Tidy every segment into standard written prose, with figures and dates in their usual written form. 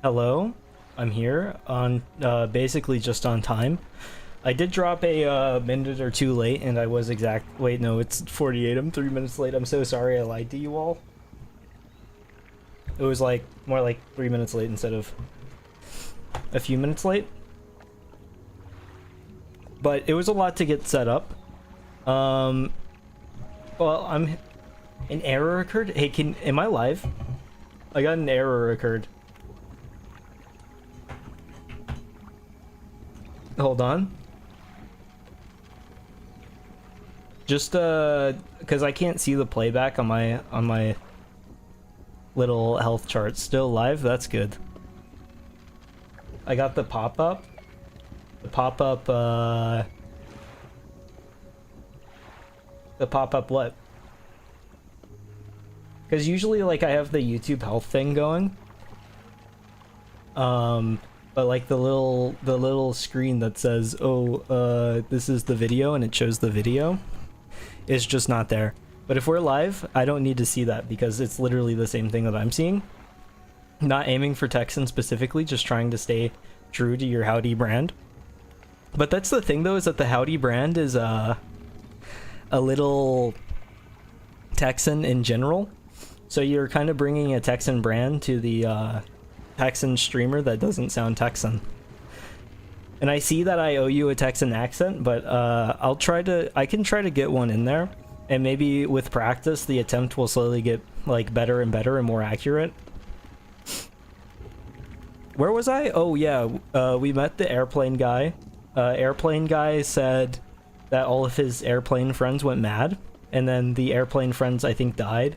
Hello, I'm here on basically just on time. I did drop a minute or two late, and I was exact. Wait, no, it's 48. I'm 3 minutes late. I'm so sorry. I lied to you all. It was like more like 3 minutes late instead of a few minutes late. But it was a lot to get set up. Well, an error occurred. Hey, am I live? I got an error occurred. Hold on. Just because I can't see the playback on my little health chart. Still live? That's good. I got the pop-up. The pop-up what? Because usually like I have the YouTube health thing going. But like the little screen that says, oh, this is the video, and it shows the video, is just not there. But if we're live, I don't need to see that because it's literally the same thing that I'm seeing. Not aiming for Texan specifically, just trying to stay true to your Howdy brand. But that's the thing though, is that the Howdy brand is a little Texan in general. So you're kind of bringing a Texan brand to the Texan streamer that doesn't sound Texan. And I see that I owe you a Texan accent, but I can try to get one in there, and maybe with practice the attempt will slowly get like better and better and more accurate. Where was I? Oh yeah, we met the airplane guy. Airplane guy said that all of his airplane friends went mad, and then the airplane friends I think died,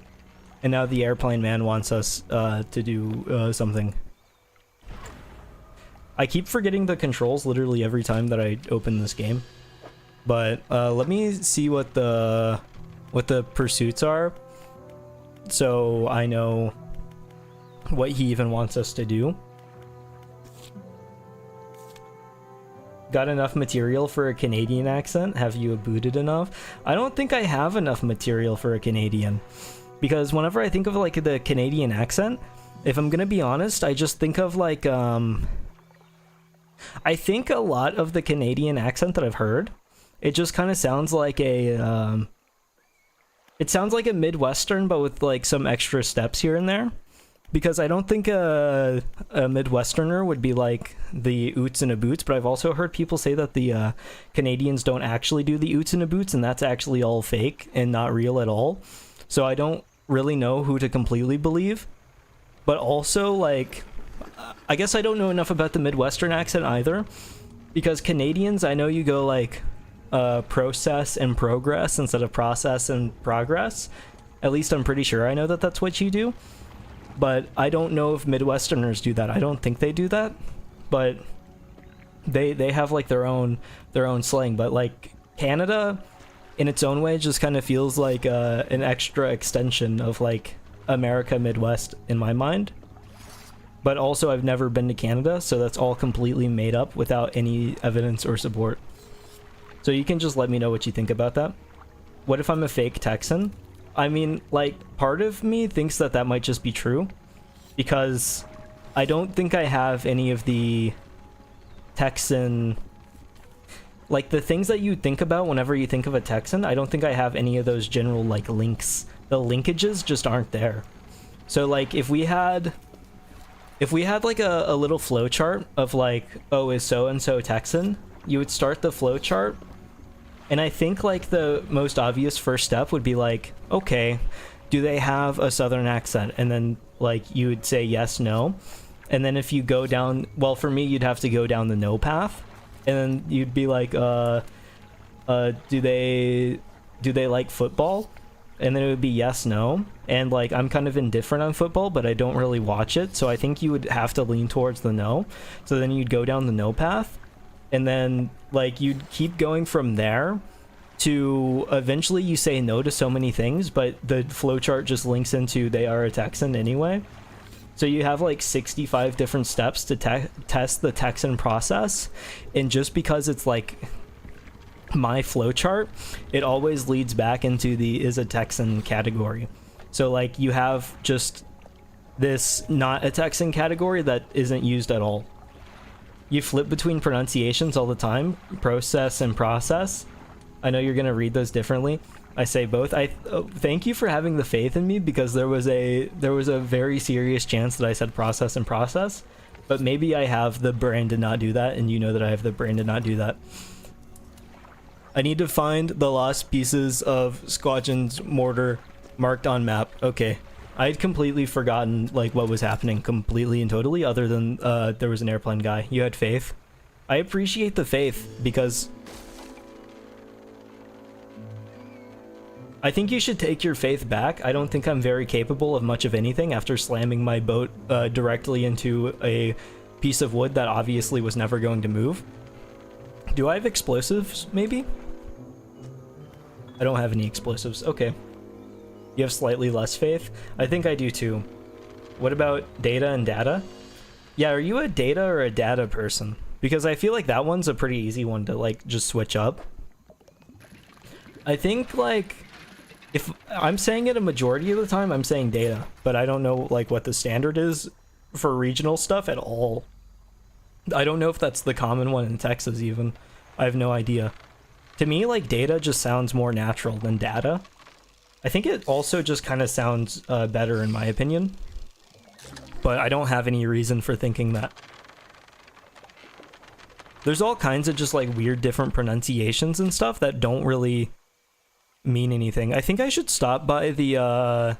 and now the airplane man wants us to do something. I keep forgetting the controls literally every time that I open this game. But let me see what the pursuits are, so I know what he even wants us to do. Got enough material for a Canadian accent? Have you booted enough? I don't think I have enough material for a Canadian, because whenever I think of like the Canadian accent, if I'm gonna be honest, I just think of like I think a lot of the Canadian accent that I've heard, it just kind of sounds like a it sounds like a Midwestern, but with like some extra steps here and there. Because I don't think a Midwesterner would be like the oots and a boots, but I've also heard people say that the Canadians don't actually do the oots and a boots, and that's actually all fake and not real at all. So I don't really know who to completely believe. But also, like, I guess I don't know enough about the Midwestern accent either, because Canadians, I know you go like process and progress instead of process and progress. At least I'm pretty sure I know that that's what you do. But I don't know if Midwesterners do that. I don't think they do that, but they have like their own slang. But like Canada, in its own way, just kind of feels like an extra extension of like America Midwest in my mind. But also, I've never been to Canada, so that's all completely made up without any evidence or support. So you can just let me know what you think about that. What if I'm a fake Texan? I mean, like, part of me thinks that that might just be true, because I don't think I have any of the Texan, like, the things that you think about whenever you think of a Texan. I don't think I have any of those general, like, links. The linkages just aren't there. So, like, if we had like a little flowchart of like, oh, is so-and-so Texan, you would start the flowchart. And I think like the most obvious first step would be like, okay, do they have a southern accent? And then like you would say yes, no. And then if you go down, well, for me, you'd have to go down the no path. And then you'd be like, do they like football? And then it would be yes, no. And like I'm kind of indifferent on football, but I don't really watch it. So I think you would have to lean towards the no. So then you'd go down the no path. And then like you'd keep going from there to eventually you say no to so many things, but the flowchart just links into they are a Texan anyway. So you have like 65 different steps to test the Texan process. And just because it's like my flowchart, it always leads back into the is a Texan category. So like you have just this not a Texan category that isn't used at all. You flip between pronunciations all the time, process and process. I know you're gonna read those differently. I say both. Thank you for having the faith in me, because there was a very serious chance that I said process and process, but maybe I have the brain to not do that, and you know that I have the brain to not do that. I need to find the lost pieces of Squadron's mortar marked on map. Okay. I had completely forgotten like what was happening completely and totally, other than there was an airplane guy. You had faith. I appreciate the faith, because I think you should take your faith back. I don't think I'm very capable of much of anything after slamming my boat directly into a piece of wood that obviously was never going to move. Do I have explosives, maybe? I don't have any explosives. Okay. You have slightly less faith? I think I do too. What about data and data? Yeah, are you a data or a data person? Because I feel like that one's a pretty easy one to like just switch up. I think like if I'm saying it a majority of the time, I'm saying data, but I don't know like what the standard is for regional stuff at all. I don't know if that's the common one in Texas even. I have no idea. To me, like data just sounds more natural than data. I think it also just kind of sounds better in my opinion, but I don't have any reason for thinking that. There's all kinds of just like weird different pronunciations and stuff that don't really mean anything. I think I should stop by the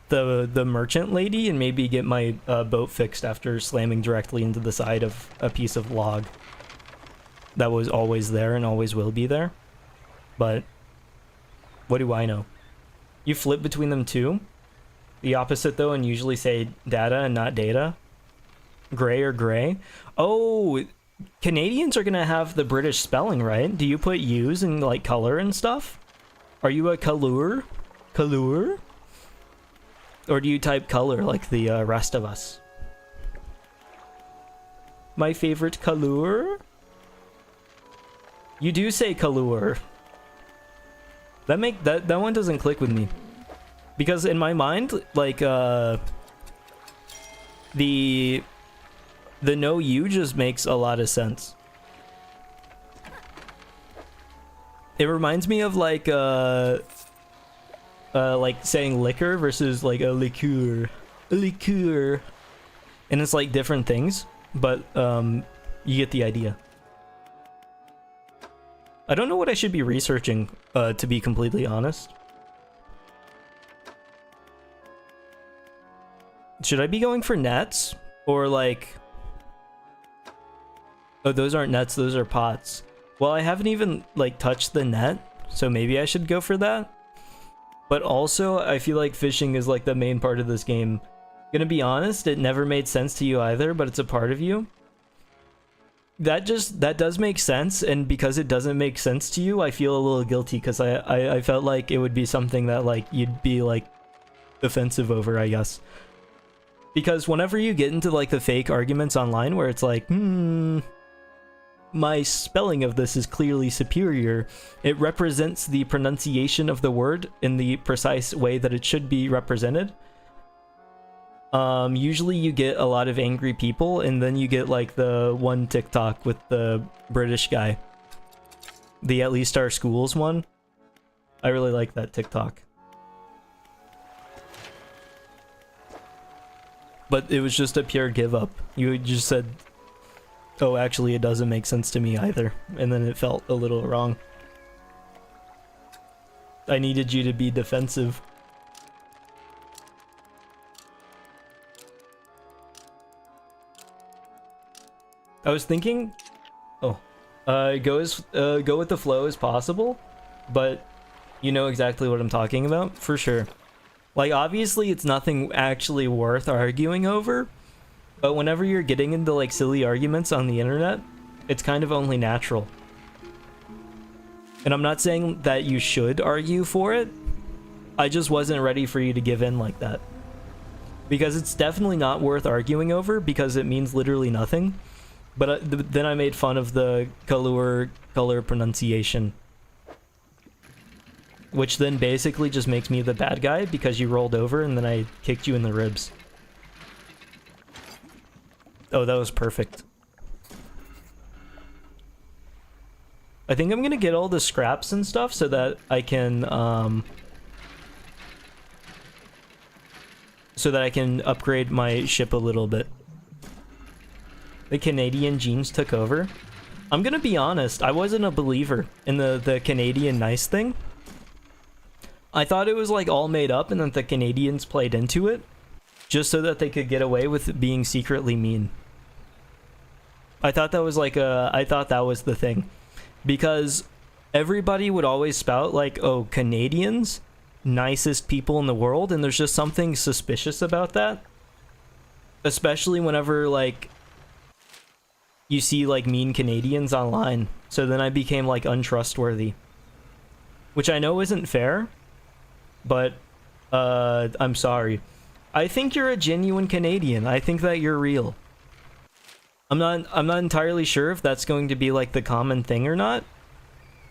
merchant lady and maybe get my boat fixed after slamming directly into the side of a piece of log that was always there and always will be there. But what do I know? You flip between them too? The opposite though, and usually say data and not data? Gray or gray? Oh, Canadians are gonna have the British spelling, right? Do you put U's in like color and stuff? Are you a color? Color? Or do you type color like the rest of us? My favorite color? You do say color. That one doesn't click with me, because in my mind, like the no you just makes a lot of sense. It reminds me of like saying liquor versus like a liqueur, and it's like different things, but you get the idea. I don't know what I should be researching, to be completely honest. Should I be going for nets? Or like... Oh, those aren't nets, those are pots. Well, I haven't even, like, touched the net, so maybe I should go for that. But also, I feel like fishing is, like, the main part of this game. Gonna be honest, it never made sense to you either, but it's a part of you. That does make sense, and because it doesn't make sense to you, I feel a little guilty, because I felt like it would be something that like you'd be like defensive over, I guess. Because whenever you get into like the fake arguments online where it's like, my spelling of this is clearly superior, it represents the pronunciation of the word in the precise way that it should be represented. Usually you get a lot of angry people, and then you get like the one TikTok with the British guy. The At Least Our Schools one. I really like that TikTok. But it was just a pure give up. You just said, oh, actually it doesn't make sense to me either. And then it felt a little wrong. I needed you to be defensive. I was thinking, go with the flow as possible, but you know exactly what I'm talking about, for sure. Like, obviously it's nothing actually worth arguing over, but whenever you're getting into like silly arguments on the internet, it's kind of only natural. And I'm not saying that you should argue for it, I just wasn't ready for you to give in like that. Because it's definitely not worth arguing over, because it means literally nothing. But then I made fun of the color pronunciation, which then basically just makes me the bad guy because you rolled over and then I kicked you in the ribs. Oh, that was perfect. I think I'm gonna get all the scraps and stuff so that I can, upgrade my ship a little bit. The Canadian genes took over. I'm gonna be honest, I wasn't a believer in the Canadian nice thing. I thought it was like all made up and that the Canadians played into it just so that they could get away with being secretly mean. I thought that was like I thought that was the thing. Because everybody would always spout like, oh, Canadians, nicest people in the world, and there's just something suspicious about that. Especially whenever like you see like mean Canadians online. So then I became like untrustworthy. Which I know isn't fair, but I'm sorry. I think you're a genuine Canadian. I think that you're real. I'm not entirely sure if that's going to be like the common thing or not,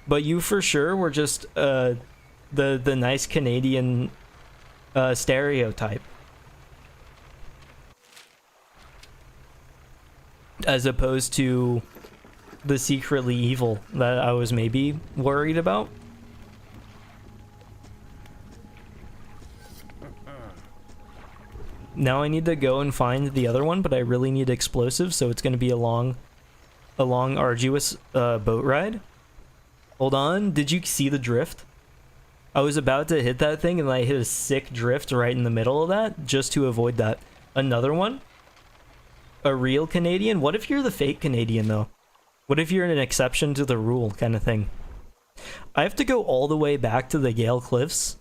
but you for sure were just the nice Canadian stereotype, as opposed to the secretly evil that I was maybe worried about. Now I need to go and find the other one, but I really need explosives, so it's going to be a long, arduous boat ride. Hold on, did you see the drift? I was about to hit that thing, and I hit a sick drift right in the middle of that, just to avoid that. Another one? A real Canadian? What if you're the fake Canadian, though? What if you're an exception to the rule kind of thing? I have to go all the way back to the Gale Cliffs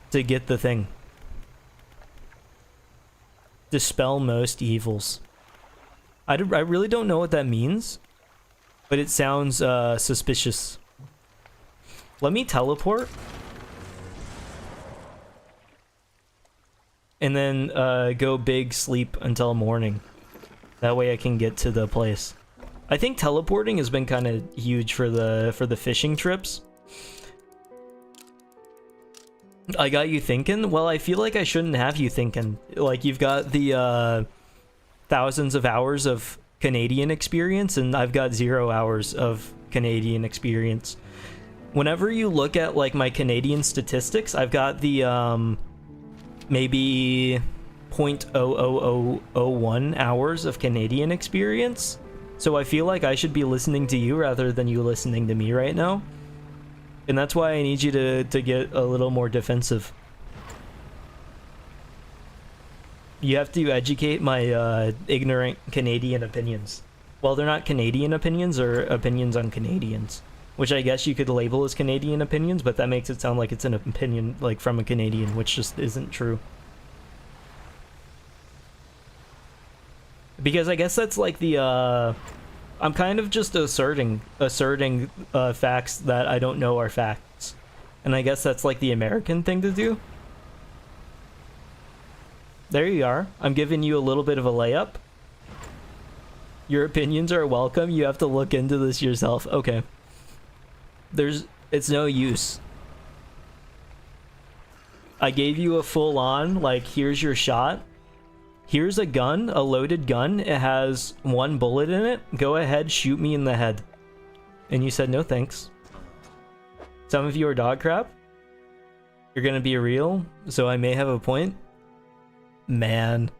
to get the thing. Dispel most evils. I really don't know what that means, but it sounds suspicious. Let me teleport. And then go big sleep until morning. That way I can get to the place. I think teleporting has been kind of huge for the fishing trips. I got you thinking? Well, I feel like I shouldn't have you thinking. Like, you've got the thousands of hours of Canadian experience, and I've got 0 hours of Canadian experience. Whenever you look at, like, my Canadian statistics, I've got the, maybe 0.00001 hours of Canadian experience. So I feel like I should be listening to you rather than you listening to me right now. And that's why I need you to get a little more defensive. You have to educate my ignorant Canadian opinions. Well, they're not Canadian opinions, or opinions on Canadians. Which I guess you could label as Canadian opinions, but that makes it sound like it's an opinion like from a Canadian, which just isn't true. Because I guess that's like the I'm kind of just asserting facts that I don't know are facts. And I guess that's like the American thing to do. There you are. I'm giving you a little bit of a layup. Your opinions are welcome. You have to look into this yourself. Okay. It's no use. I gave you a full-on, like, here's your shot. Here's a gun, a loaded gun. It has 1 bullet in it. Go ahead, shoot me in the head. And you said no thanks. Some of you are dog crap. You're gonna be real, so I may have a point. Man.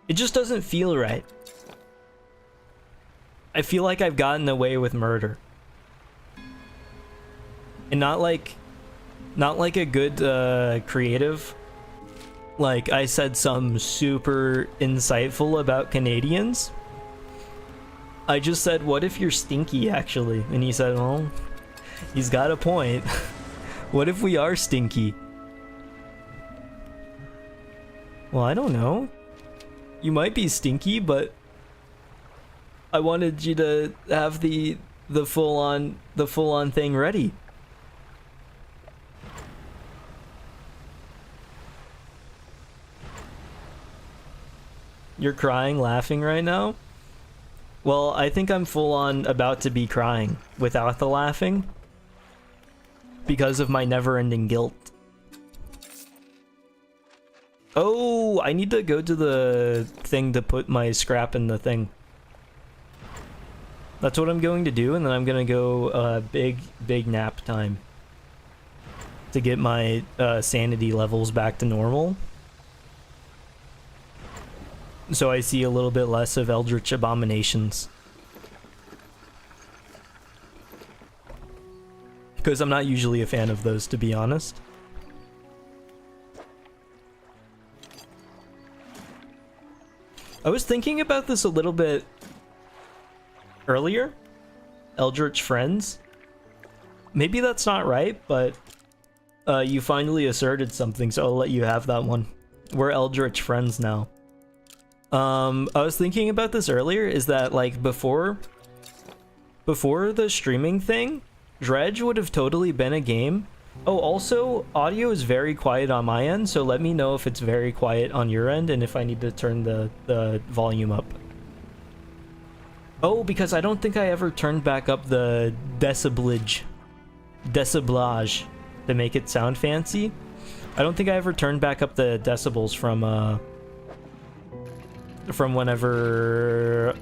It just doesn't feel right. I feel like I've gotten away with murder. And not like a good creative. Like, I said some super insightful about Canadians. I just said, what if you're stinky, actually? And he said, well, he's got a point. What if we are stinky? Well, I don't know. You might be stinky, but I wanted you to have the full-on thing ready. You're crying, laughing right now? Well, I think I'm full-on about to be crying without the laughing because of my never-ending guilt. Oh, I need to go to the thing to put my scrap in the thing. That's what I'm going to do, and then I'm gonna go big nap time to get my sanity levels back to normal. So I see a little bit less of Eldritch Abominations. Because I'm not usually a fan of those, to be honest. I was thinking about this a little bit earlier. Eldritch Friends. Maybe that's not right, but you finally asserted something, so I'll let you have that one. We're Eldritch Friends now. I was thinking about this earlier, is that like before the streaming thing, Dredge would have totally been a game. Oh, also, audio is very quiet on my end, so let me know if it's very quiet on your end and if I need to turn the volume up. Oh, because I don't think I ever turned back up the deciblage to make it sound fancy. I don't think I ever turned back up the decibels from whenever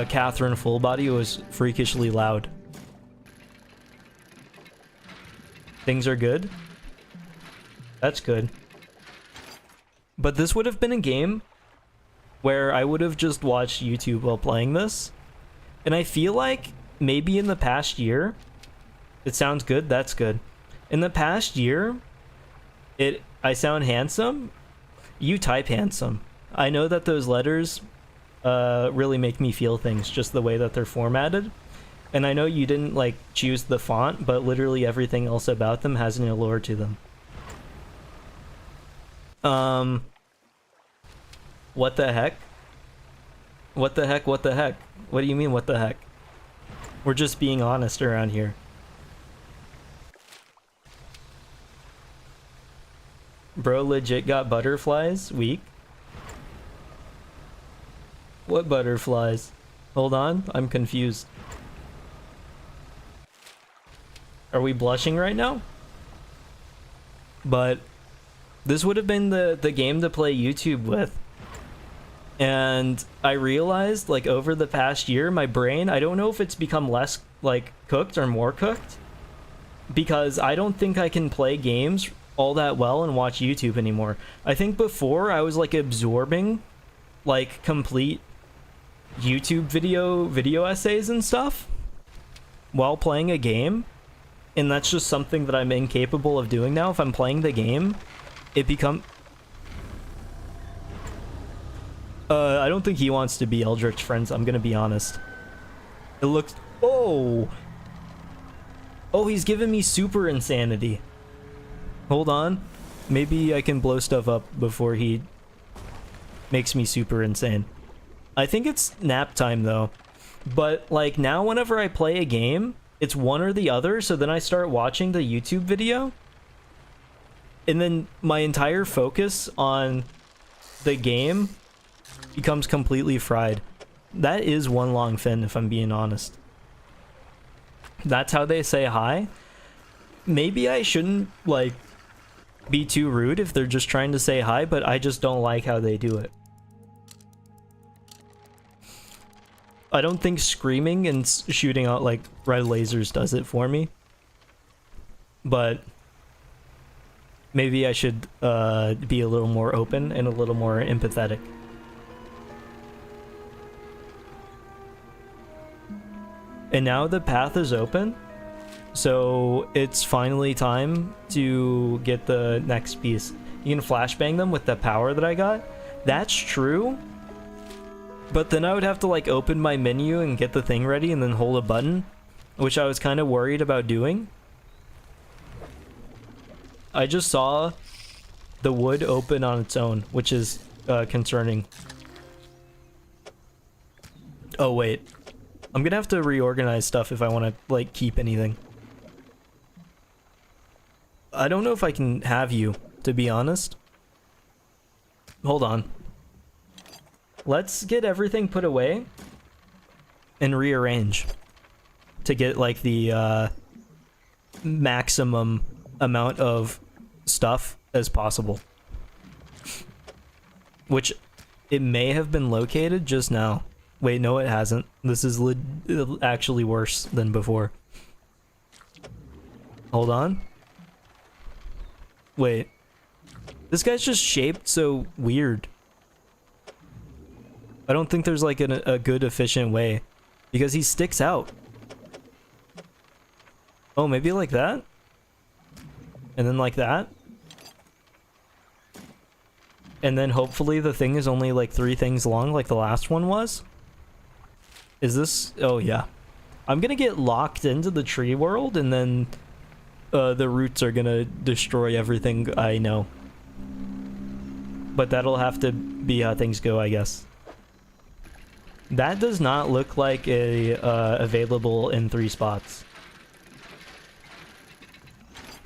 Catherine Fullbody was freakishly loud. Things are good. That's good. But this would have been a game where I would have just watched YouTube while playing this. And I feel like maybe in the past year, it sounds good, that's good. In the past year, I sound handsome. You type handsome. I know that those letters really make me feel things, just the way that they're formatted. And I know you didn't like choose the font, but literally everything else about them has an allure to them. What the heck? What the heck? What the heck? What do you mean, what the heck? We're just being honest around here. Bro legit got butterflies? Weak? What butterflies? Hold on, I'm confused. Are we blushing right now? But this would have been the game to play YouTube with. And I realized, like, over the past year, my brain, I don't know if it's become less, like, cooked or more cooked. Because I don't think I can play games all that well and watch YouTube anymore. I think before I was, like, absorbing, like, complete YouTube video essays and stuff while playing a game. And that's just something that I'm incapable of doing now. If I'm playing the game, it become... I don't think he wants to be Eldritch Friends, I'm gonna be honest. It looks... Oh! Oh, he's giving me super insanity. Hold on. Maybe I can blow stuff up before he makes me super insane. I think it's nap time, though. But, like, now whenever I play a game, it's one or the other, so then I start watching the YouTube video. And then my entire focus on the game becomes completely fried. That is one long fin, if I'm being honest. That's how they say hi. Maybe I shouldn't, like, be too rude if they're just trying to say hi, but I just don't like how they do it. I don't think screaming and shooting out, like, red lasers does it for me. But maybe I should be a little more open and a little more empathetic. And now the path is open, so it's finally time to get the next piece. You can flashbang them with the power that I got. That's true. But then I would have to, like, open my menu and get the thing ready and then hold a button, which I was kind of worried about doing. I just saw the wood open on its own, which is concerning. Oh, wait. I'm gonna have to reorganize stuff if I want to, like, keep anything. I don't know if I can have you, to be honest. Hold on. Let's get everything put away and rearrange to get, like, the maximum amount of stuff as possible. which it may have been located just now. Wait, no, it hasn't. This is actually worse than before. Hold on. Wait. This guy's just shaped so weird. I don't think there's like a good efficient way because he sticks out. Oh, maybe like that? And then like that? And then hopefully the thing is only like 3 things long like the last one was? Is this... Oh, yeah. I'm gonna get locked into the tree world and then the roots are gonna destroy everything I know. But that'll have to be how things go, I guess. That does not look like a available in 3 spots.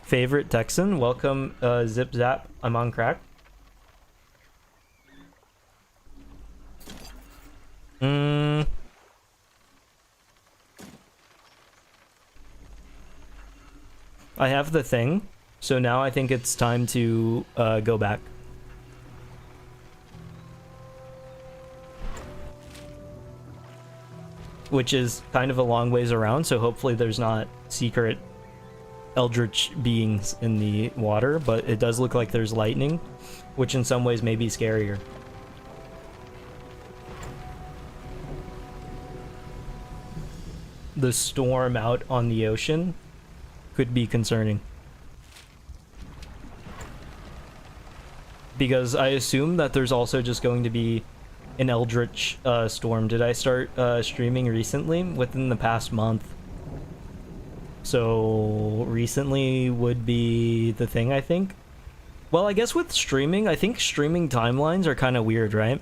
Favorite Texan, welcome Zip Zap, I'm on crack. I have the thing, so now I think it's time to go back. Which is kind of a long ways around, so hopefully there's not secret eldritch beings in the water, but it does look like there's lightning, which in some ways may be scarier. The storm out on the ocean could be concerning. Because I assume that there's also just going to be an eldritch storm. Did I start streaming recently? Within the past month. So recently would be the thing, I think. Well, I guess with streaming, I think streaming timelines are kind of weird, right?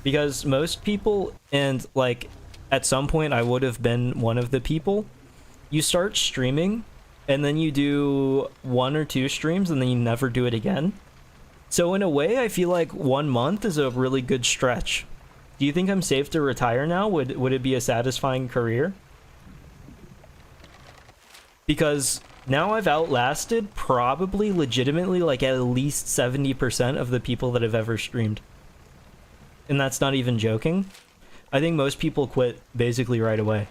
Because most people, and like at some point I would have been one of the people, you start streaming and then you do 1 or 2 streams and then you never do it again. So in a way, I feel like 1 month is a really good stretch. Do you think I'm safe to retire now? Would it be a satisfying career? Because now I've outlasted probably legitimately like at least 70% of the people that have ever streamed. And that's not even joking. I think most people quit basically right away.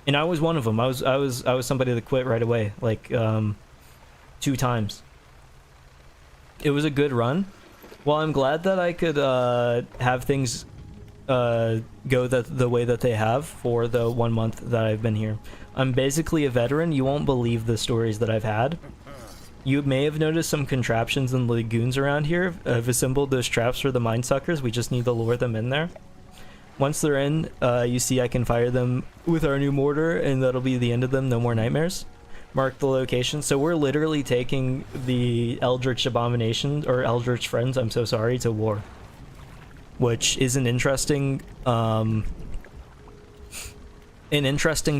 And I was one of them. I was somebody that quit right away, like 2 times. It was a good run. Well, I'm glad that I could have things go the way that they have for the 1 month that I've been here. I'm basically a veteran. You won't believe the stories that I've had. You may have noticed some contraptions and lagoons around here. I've assembled those traps for the mine suckers. We just need to lure them in there. Once they're in, you see I can fire them with our new mortar, and that'll be the end of them. No more nightmares. Mark the location. So we're literally taking the Eldritch Abomination, or Eldritch Friends, I'm so sorry, to war. Which is an interesting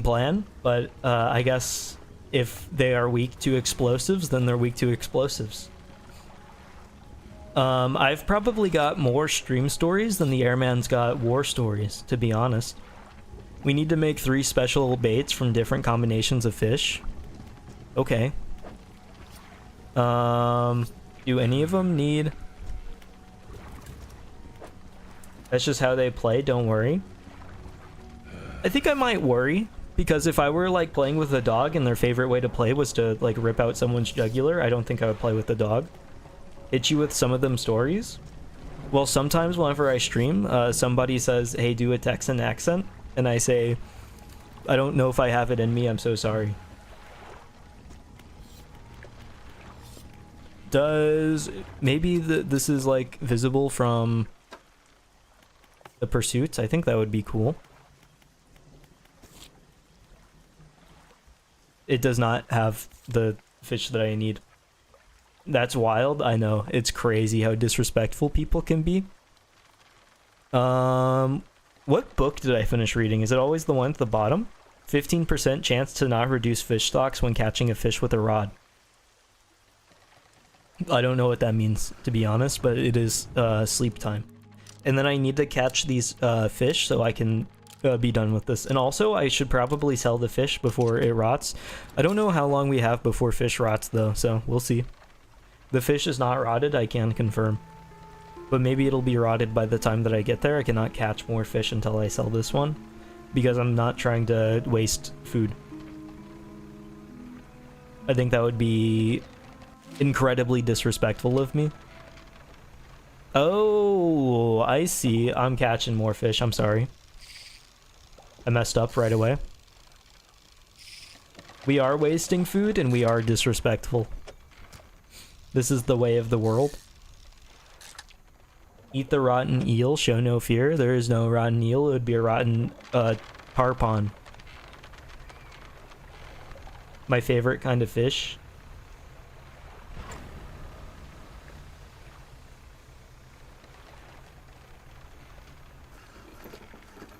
plan, but I guess if they are weak to explosives, then they're weak to explosives. I've probably got more stream stories than the airman's got war stories, to be honest. We need to make 3 special baits from different combinations of fish. Okay. Do any of them need... That's just how they play, don't worry. I think I might worry, because if I were like playing with a dog and their favorite way to play was to like rip out someone's jugular, I don't think I would play with the dog. Hit you with some of them stories. Well, sometimes whenever I stream, somebody says, hey, do a Texan accent, and I say, I don't know if I have it in me, I'm so sorry. Does maybe this is like visible from the pursuits? I think that would be cool. It does not have the fish that I need. That's wild. I know. It's crazy how disrespectful people can be. What book did I finish reading? Is it always the one at the bottom? 15% chance to not reduce fish stocks when catching a fish with a rod. I don't know what that means, to be honest, but it is sleep time. And then I need to catch these fish so I can be done with this. And also, I should probably sell the fish before it rots. I don't know how long we have before fish rots, though, so we'll see. The fish is not rotted, I can confirm. But maybe it'll be rotted by the time that I get there. I cannot catch more fish until I sell this one, because I'm not trying to waste food. I think that would be incredibly disrespectful of me. Oh, I see. I'm catching more fish. I'm sorry. I messed up right away. We are wasting food and we are disrespectful. This is the way of the world. Eat the rotten eel, show no fear. There is no rotten eel. It would be a rotten tarpon. My favorite kind of fish.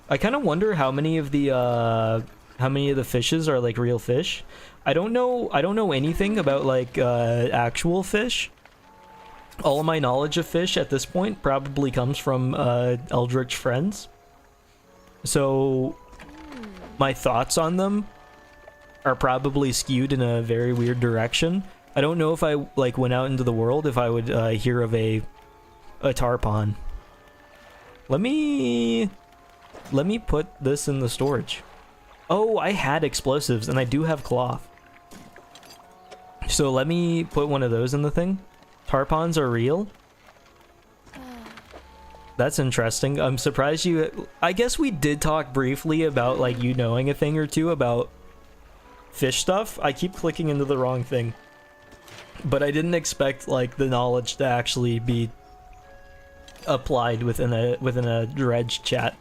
I kind of wonder how many of the fishes are like real fish. I don't know anything about like actual fish. All of my knowledge of fish at this point probably comes from Eldritch friends. So my thoughts on them are probably skewed in a very weird direction. I don't know if I like went out into the world if I would hear of a tarpon. Let me put this in the storage. Oh, I had explosives and I do have cloth. So let me put one of those in the thing. Tarpons are real? That's interesting. I'm surprised you... I guess we did talk briefly about, like, you knowing a thing or two about fish stuff. I keep clicking into the wrong thing. But I didn't expect, like, the knowledge to actually be applied within a Dredge chat.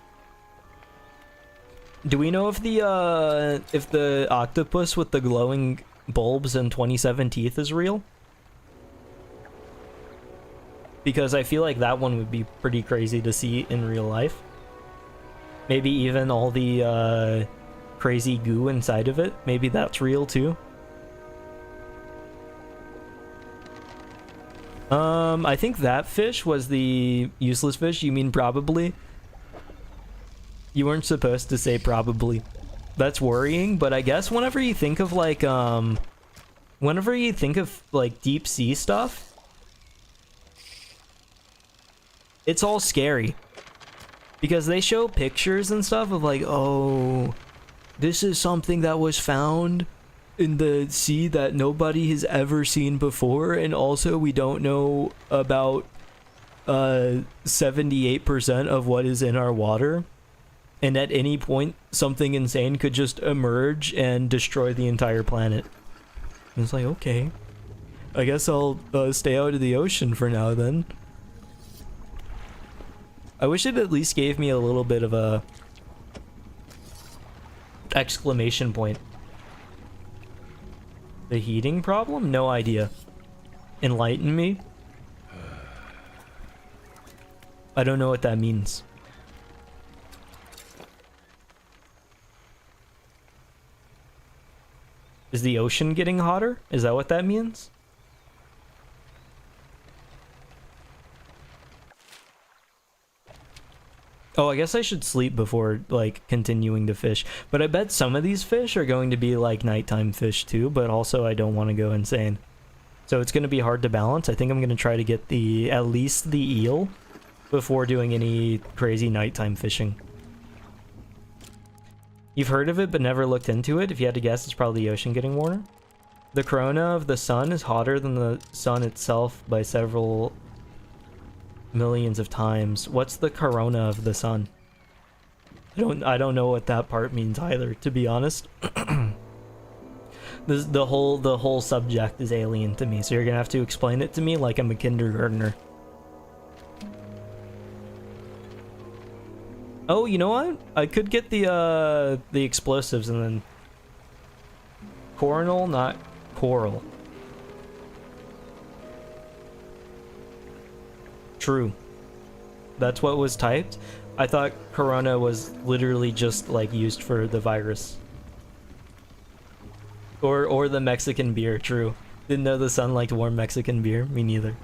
Do we know if the octopus with the glowing bulbs and 27 teeth is real? Because I feel like that one would be pretty crazy to see in real life. Maybe even all the crazy goo inside of it. Maybe that's real too. I think that fish was the useless fish. You mean probably? You weren't supposed to say probably. That's worrying, but I guess whenever you think of like deep sea stuff, it's all scary. Because they show pictures and stuff of like, oh, this is something that was found in the sea that nobody has ever seen before, and also we don't know about 78% of what is in our water. And at any point, something insane could just emerge and destroy the entire planet. And it's like, okay, I guess I'll stay out of the ocean for now then. I wish it at least gave me a little bit of a exclamation point. The heating problem? No idea. Enlighten me? I don't know what that means. Is the ocean getting hotter? Is that what that means? Oh, I guess I should sleep before, like, continuing to fish. But I bet some of these fish are going to be, like, nighttime fish, too. But also, I don't want to go insane. So it's going to be hard to balance. I think I'm going to try to get at least the eel before doing any crazy nighttime fishing. You've heard of it, but never looked into it. If you had to guess, it's probably the ocean getting warmer. The corona of the sun is hotter than the sun itself by several millions of times. What's the corona of the sun? I don't know what that part means either, to be honest. The whole subject is alien to me, so you're gonna have to explain it to me like I'm a kindergartner. Oh, you know what? I could get the explosives and then coronal, not coral. True. That's what was typed. I thought corona was literally just like used for the virus. Or the Mexican beer, true. Didn't know the sun liked warm Mexican beer. Me neither.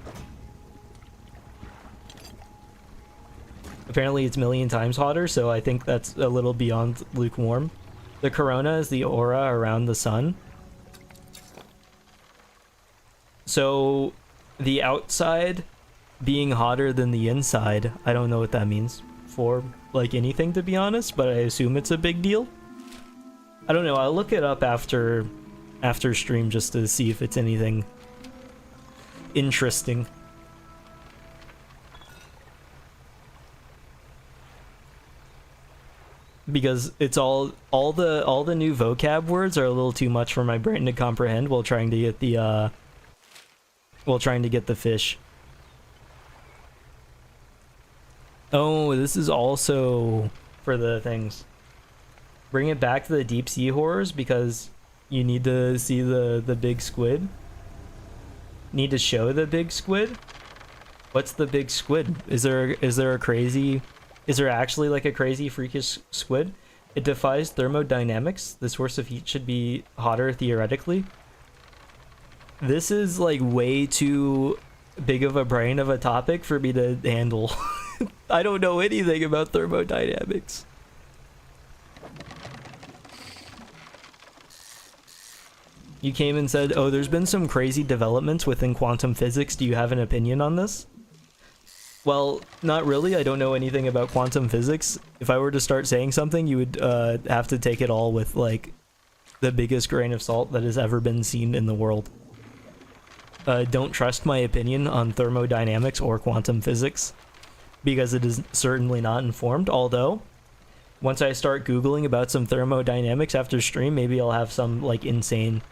Apparently it's a million times hotter, so I think that's a little beyond lukewarm. The corona is the aura around the sun. So the outside being hotter than the inside. I don't know what that means for like anything, to be honest, but I assume it's a big deal. I don't know. I'll look it up after stream just to see if it's anything interesting. Because it's all the new vocab words are a little too much for my brain to comprehend while trying to get the fish. Oh, this is also for the things. Bring it back to the deep sea horrors because you need to see the big squid. Need to show the big squid? What's the big squid? Is there actually like a crazy freakish squid? It defies thermodynamics. The source of heat should be hotter theoretically. This is like way too big of a brain of a topic for me to handle. I don't know anything about thermodynamics. You came and said, oh, there's been some crazy developments within quantum physics. Do you have an opinion on this? Well, not really. I don't know anything about quantum physics. If I were to start saying something, you would have to take it all with, like, the biggest grain of salt that has ever been seen in the world. Don't trust my opinion on thermodynamics or quantum physics, because it is certainly not informed, although once I start Googling about some thermodynamics after stream, maybe I'll have some, like, insane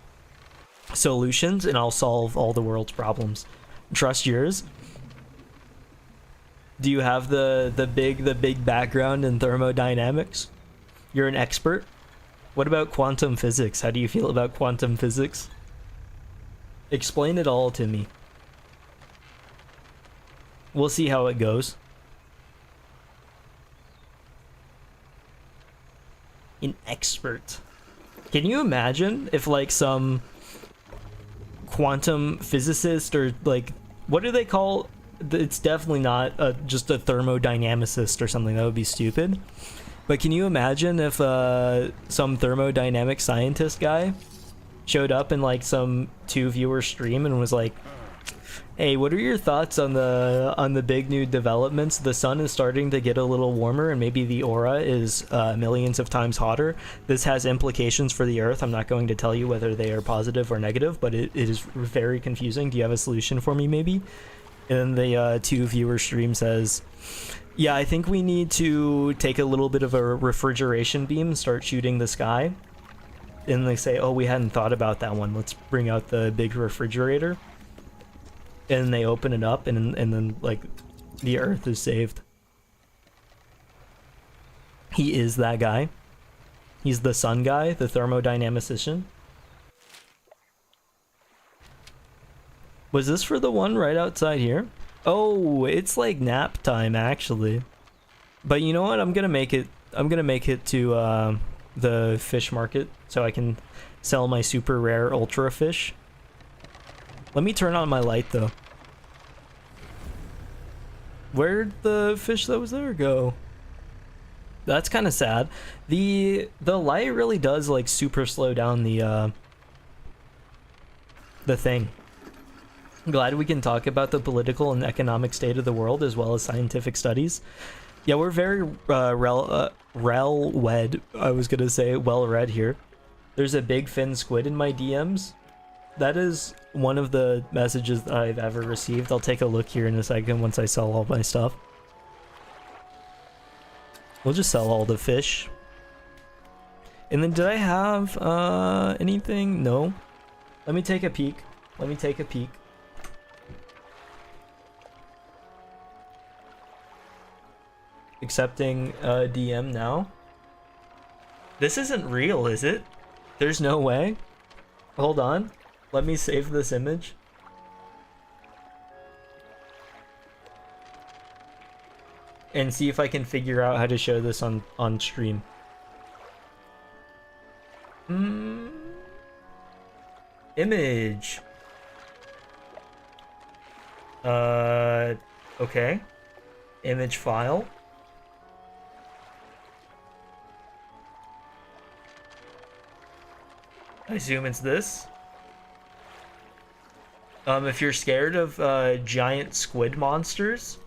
solutions and I'll solve all the world's problems. Trust yours. Do you have the big background in thermodynamics? You're an expert? What about quantum physics? How do you feel about quantum physics? Explain it all to me. We'll see how it goes. An expert. Can you imagine if like some quantum physicist or like, what do they call, it's definitely not just a thermodynamicist or something, that would be stupid. But can you imagine if some thermodynamic scientist guy showed up in like some 2-viewer stream and was like, hey, what are your thoughts on the big new developments? The sun is starting to get a little warmer and maybe the aura is millions of times hotter. This has implications for the Earth. I'm not going to tell you whether they are positive or negative, but it is very confusing. Do you have a solution for me maybe? And the 2-viewer stream says, yeah, I think we need to take a little bit of a refrigeration beam and start shooting the sky. And they say, oh, we hadn't thought about that one. Let's bring out the big refrigerator. And they open it up, and then, like, the Earth is saved. He is that guy. He's the sun guy, the thermodynamicist. Was this for the one right outside here? Oh, it's like nap time, actually. But you know what? I'm gonna make it to the fish market so I can sell my super rare ultra fish. Let me turn on my light though. Where'd the fish that was there go? That's kind of sad. The light really does like super slow down the thing. Glad we can talk about the political and economic state of the world as well as scientific studies. Yeah, we're very well-read. I was gonna say well-read here. There's a big fin squid in my DMs. That is one of the messages that I've ever received. I'll take a look here in a second once I sell all my stuff. We'll just sell all the fish. And then did I have anything? No. Let me take a peek. Let me take a peek. Accepting DM now. This isn't real, is it? There's no way. Hold on. Let me save this image. And see if I can figure out how to show this on stream. Image. Okay. Image file. I assume it's this. If you're scared of giant squid monsters,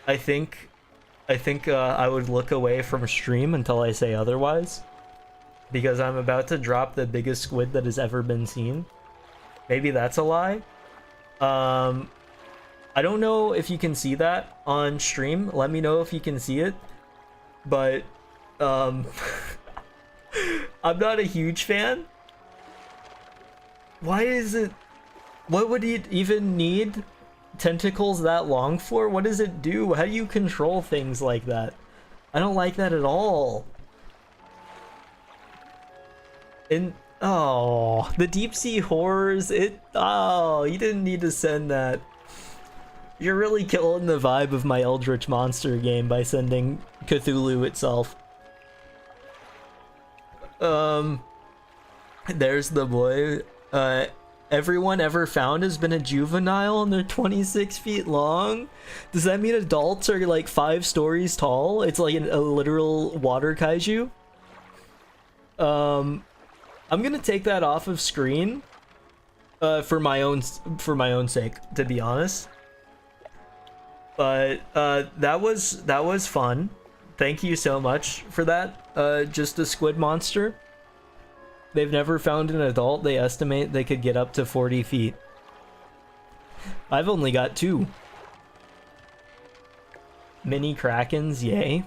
I think I would look away from stream until I say otherwise, because I'm about to drop the biggest squid that has ever been seen. Maybe that's a lie. I don't know if you can see that on stream. Let me know if you can see it. But I'm not a huge fan. Why is it? What would it even need tentacles that long for? What does it do? How do you control things like that? I don't like that at all. And oh, the deep sea horrors, oh, you didn't need to send that. You're really killing the vibe of my Eldritch Monster game by sending Cthulhu itself. There's the boy. Everyone ever found has been a juvenile and they're 26 feet long. Does that mean adults are like 5 stories tall? It's like a literal water kaiju. I'm gonna take that off of screen for my own sake, to be honest. But that was fun. Thank you so much for that. Just a squid monster. They've never found an adult. They estimate they could get up to 40 feet. I've only got 2. Mini krakens, yay.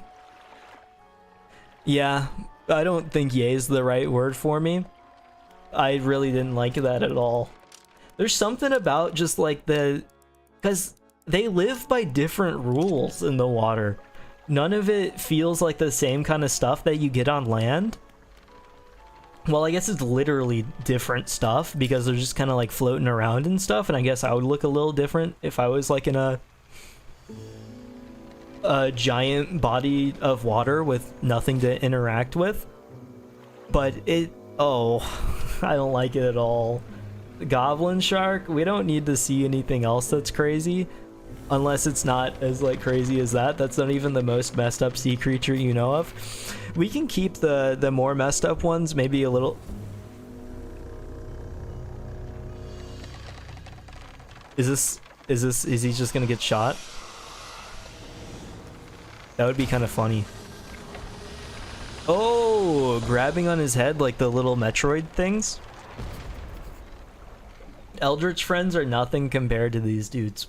Yeah, I don't think yay is the right word for me. I really didn't like that at all. There's something about just like because they live by different rules in the water. None of it feels like the same kind of stuff that you get on land. Well, I guess it's literally different stuff because they're just kind of like floating around and stuff, and I guess I would look a little different if I was like in a giant body of water with nothing to interact with. But oh, I don't like it at all. Goblin shark, we don't need to see anything else that's crazy. Unless it's not as like crazy as that. That's not even the most messed up sea creature you know of. We can keep the more messed up ones maybe a little. Is he just gonna get shot? That would be kind of funny. Oh, grabbing on his head like the little Metroid things. Eldritch friends are nothing compared to these dudes.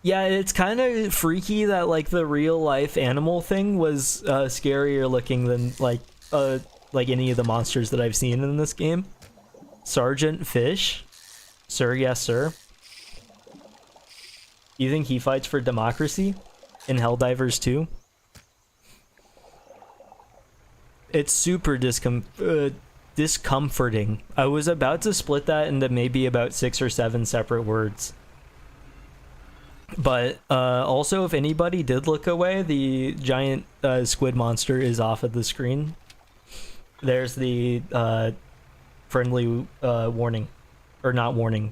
Yeah, it's kind of freaky that like the real life animal thing was scarier looking than like any of the monsters that I've seen in this game. Sergeant Fish, sir, yes sir. You think he fights for democracy in Helldivers 2? It's super discomforting. I was about to split that into maybe about 6 or 7 separate words. But also, if anybody did look away, the giant squid monster is off of the screen. There's the friendly warning, or not warning,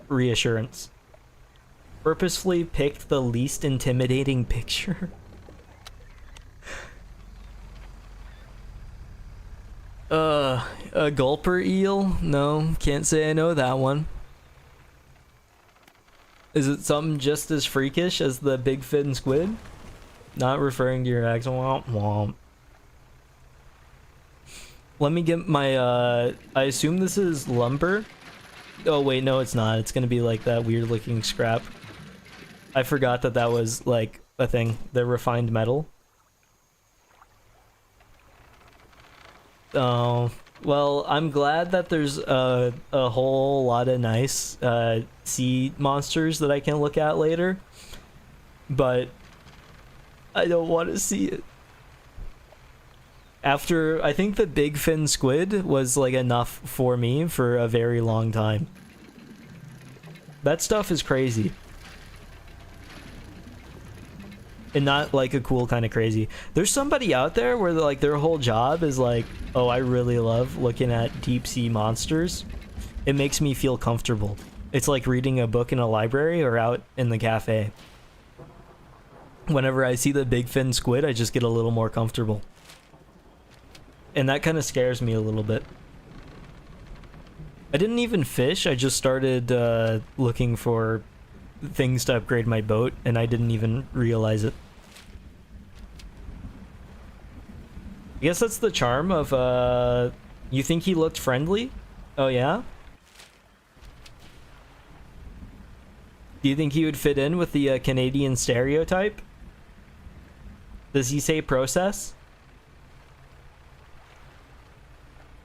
reassurance. Purposefully picked the least intimidating picture. A gulper eel? No, can't say I know that one. Is it something just as freakish as the big fin squid? Not referring to your ex. Womp womp. Let me get my, I assume this is lumber? Oh wait, no it's not. It's gonna be like that weird looking scrap. I forgot that that was like a thing. The refined metal. Oh, well, I'm glad that there's a whole lot of nice sea monsters that I can look at later, but I don't want to see it. After, I think the big fin squid was like enough for me for a very long time. That stuff is crazy. And not like a cool kind of crazy. There's somebody out there where like their whole job is like, oh, I really love looking at deep sea monsters. It makes me feel comfortable. It's like reading a book in a library or out in the cafe. Whenever I see the big fin squid, I just get a little more comfortable. And that kind of scares me a little bit. I didn't even fish, I just started looking for things to upgrade my boat, and I didn't even realize it. I guess that's the charm of, you think he looked friendly? Oh yeah? Do you think he would fit in with the Canadian stereotype? Does he say process?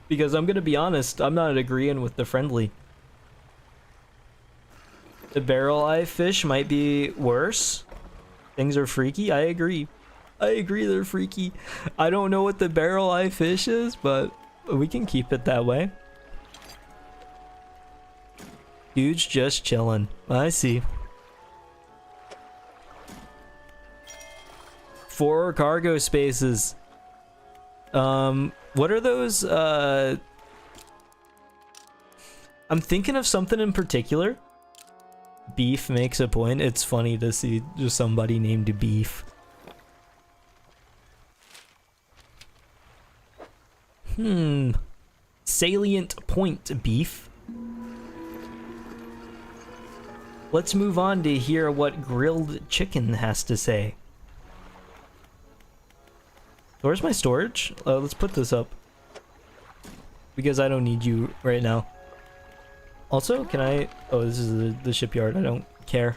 Because I'm gonna be honest, I'm not agreeing with the friendly. The barrel eye fish might be worse. Things are freaky, I agree. I agree they're freaky. I don't know what the barrel eye fish is, but we can keep it that way. Dude's just chilling. I see. 4 cargo spaces. What are those? I'm thinking of something in particular. Beef makes a point. It's funny to see just somebody named Beef. Salient point, Beef. Let's move on to hear what Grilled Chicken has to say. Where's my storage? Let's put this up. Because I don't need you right now. Also, can I... Oh, this is the shipyard. I don't care.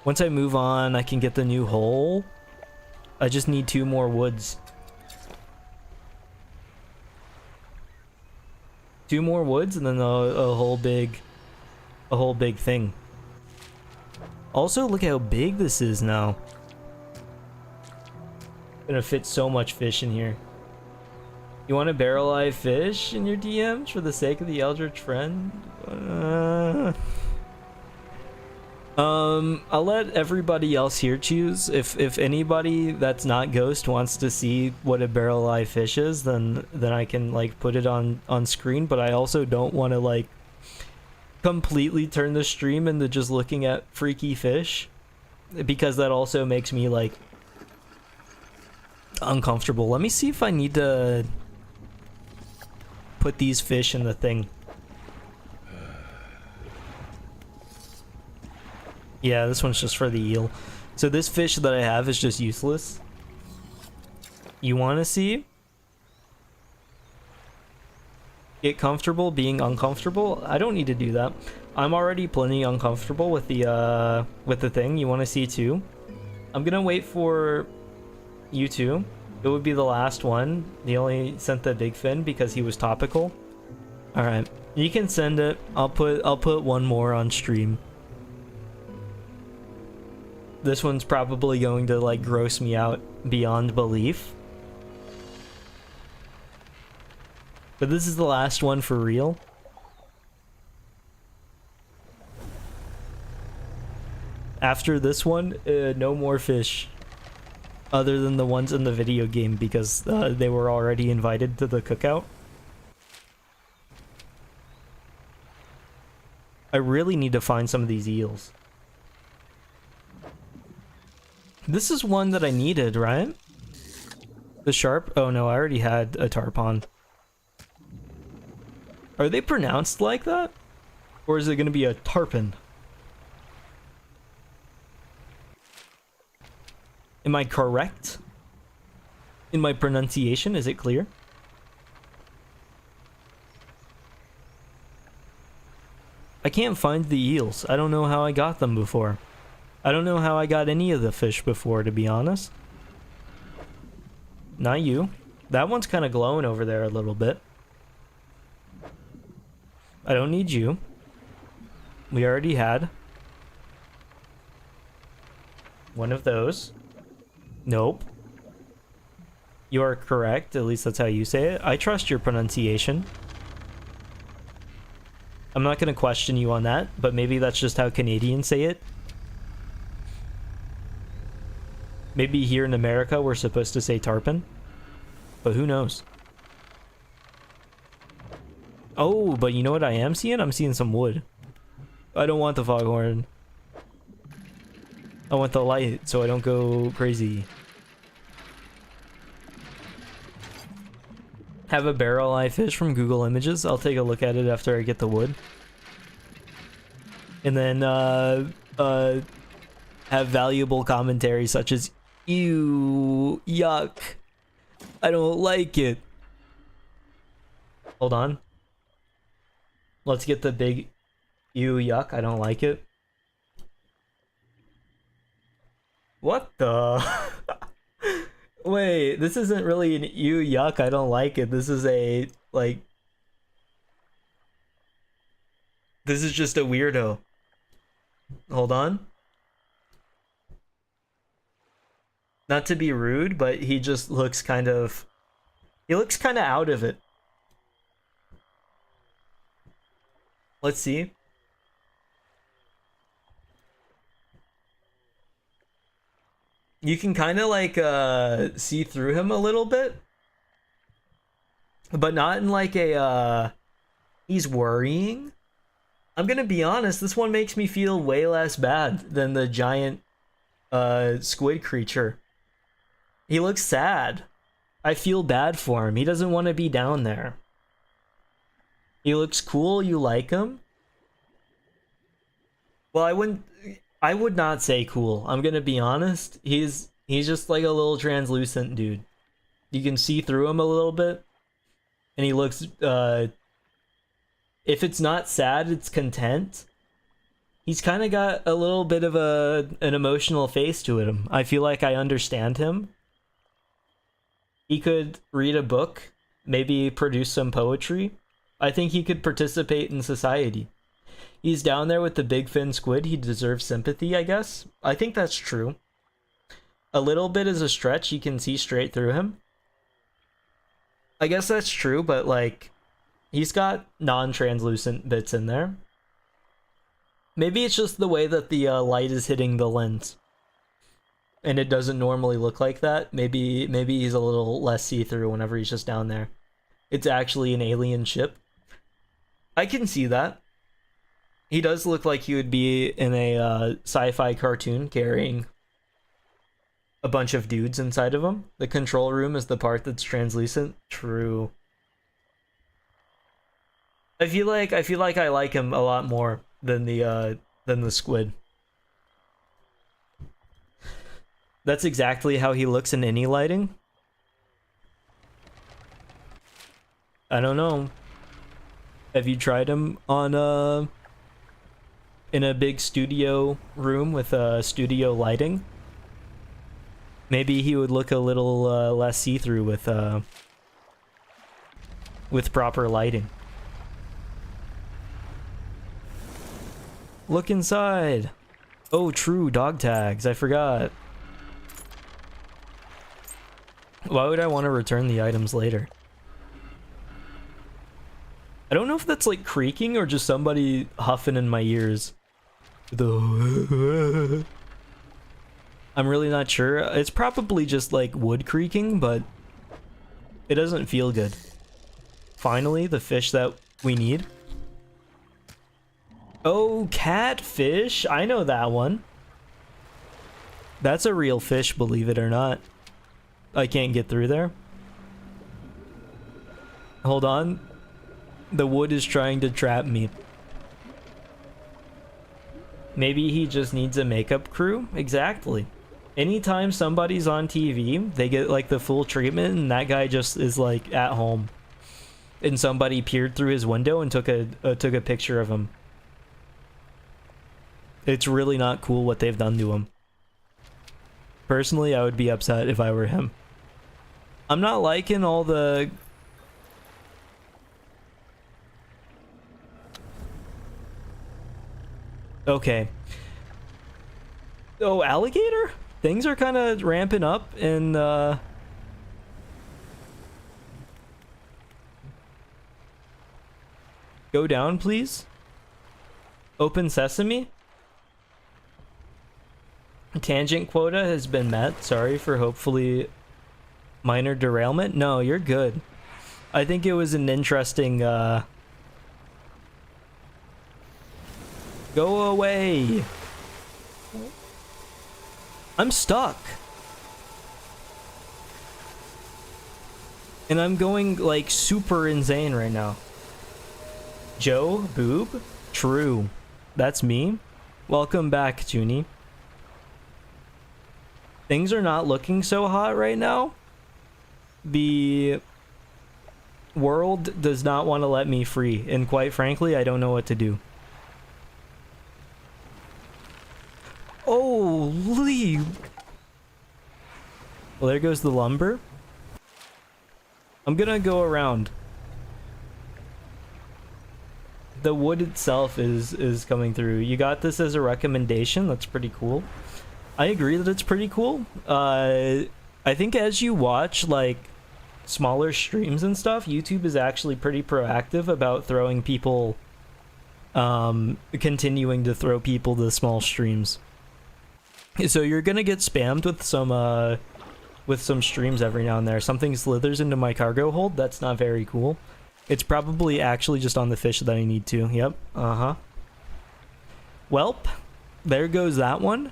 Once I move on, I can get the new hole. I just need 2 more woods. 2 more woods and then a whole big thing. Also, look how big this is now. Gonna fit so much fish in here. You want a barrel eye fish in your DMs for the sake of the Eldritch friend? I'll let everybody else here choose. If anybody that's not Ghost wants to see what a barrel eye fish is, then I can like put it on screen. But I also don't want to like completely turn the stream into just looking at freaky fish, because that also makes me like uncomfortable. Let me see if I need to put these fish in the thing. Yeah, this one's just for the eel. So this fish that I have is just useless. You want to see? Get comfortable being uncomfortable? I don't need to do that. I'm already plenty uncomfortable with the thing. You want to see too? I'm gonna wait for you two. It would be the last one. He only sent the big fin because he was topical. All right, you can send it. I'll put one more on stream. This one's probably going to like gross me out beyond belief. But this is the last one for real. After this one, no more fish. Other than the ones in the video game, because they were already invited to the cookout. I really need to find some of these eels. This is one that I needed, right? The sharp? Oh no, I already had a tarpon. Are they pronounced like that? Or is it going to be a tarpon? Am I correct in my pronunciation? Is it clear? I can't find the eels. I don't know how I got them before. I don't know how I got any of the fish before, to be honest. Not you. That one's kind of glowing over there a little bit. I don't need you. We already had one of those. Nope. You are correct. At least that's how you say it. I trust your pronunciation. I'm not going to question you on that, but maybe that's just how Canadians say it. Maybe here in America we're supposed to say tarpon, but who knows? Oh, but you know what I am seeing? I'm seeing some wood. I don't want the foghorn. I want the light so I don't go crazy. Have a barrel eye fish from Google Images. I'll take a look at it after I get the wood. And then have valuable commentary such as, ew, yuck, I don't like it. Hold on. Let's get the big ew, yuck, I don't like it. What the? Wait, this isn't really an ew, yuck, I don't like it. This is a, like... This is just a weirdo. Hold on. Not to be rude, but he just looks kind of... He looks kind of out of it. Let's see. You can kind of like see through him a little bit. But not in like a he's worrying. I'm gonna be honest, this one makes me feel way less bad than the giant squid creature. He looks sad. I feel bad for him. He doesn't want to be down there. He looks cool, you like him? Well, I would not say cool. I'm gonna be honest. He's just like a little translucent dude. You can see through him a little bit. And he looks if it's not sad, it's content. He's kind of got a little bit of an emotional face to him. I feel like I understand him. He could read a book, maybe produce some poetry. I think he could participate in society. He's down there with the big fin squid. He deserves sympathy, I guess. I think that's true. A little bit is a stretch. You can see straight through him. I guess that's true, but like, he's got non-translucent bits in there. Maybe it's just the way that the light is hitting the lens. And it doesn't normally look like that. Maybe he's a little less see-through whenever he's just down there. It's actually an alien ship. I can see that. He does look like he would be in a sci-fi cartoon carrying a bunch of dudes inside of him. The control room is the part that's translucent. True. I feel like I like him a lot more than the squid. That's exactly how he looks in any lighting. I don't know. Have you tried him on in a big studio room with studio lighting? Maybe he would look a little less see-through with proper lighting. Look inside. Oh, true, dog tags. I forgot. Why would I want to return the items later? I don't know if that's like creaking or just somebody huffing in my ears. I'm really not sure. It's probably just like wood creaking, but it doesn't feel good. Finally, the fish that we need. Oh, catfish. I know that one. That's a real fish, believe it or not. I can't get through there. Hold on. The wood is trying to trap me. Maybe he just needs a makeup crew? Exactly. Anytime somebody's on TV, they get like the full treatment, and that guy just is like at home. And somebody peered through his window and took a picture of him. It's really not cool what they've done to him. Personally, I would be upset if I were him. I'm not liking all the... Okay. Oh, alligator? Things are kind of ramping up and go down, please. Open sesame. Tangent quota has been met. Sorry for hopefully minor derailment. No, you're good. I think it was an interesting go away. I'm stuck. And I'm going like super insane right now. Joe Boob? True. That's me. Welcome back, Junie. Things are not looking so hot right now. The world does not want to let me free, and quite frankly, I don't know what to do. Holy! Well, there goes the lumber. I'm gonna go around. The wood itself is coming through. You got this as a recommendation. That's pretty cool. I agree that it's pretty cool. I think as you watch like smaller streams and stuff, YouTube is actually pretty proactive about throwing people, continuing to throw people to small streams. So you're gonna get spammed with some streams every now and there. Something slithers into my cargo hold. That's not very cool. It's probably actually just on the fish that I need to. Yep. Uh-huh. Welp. There goes that one.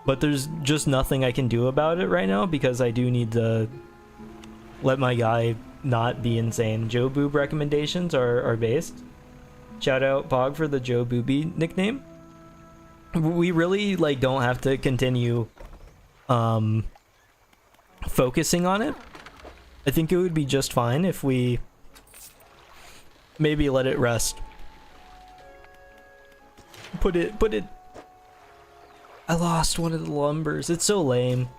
But there's just nothing I can do about it right now because I do need to let my guy not be insane. Joe Boob recommendations are based. Shout out Pog for the Joe Booby nickname. We really like don't have to continue focusing on it. I think it would be just fine if we maybe let it rest. Put it. I lost one of the lumbers. It's so lame.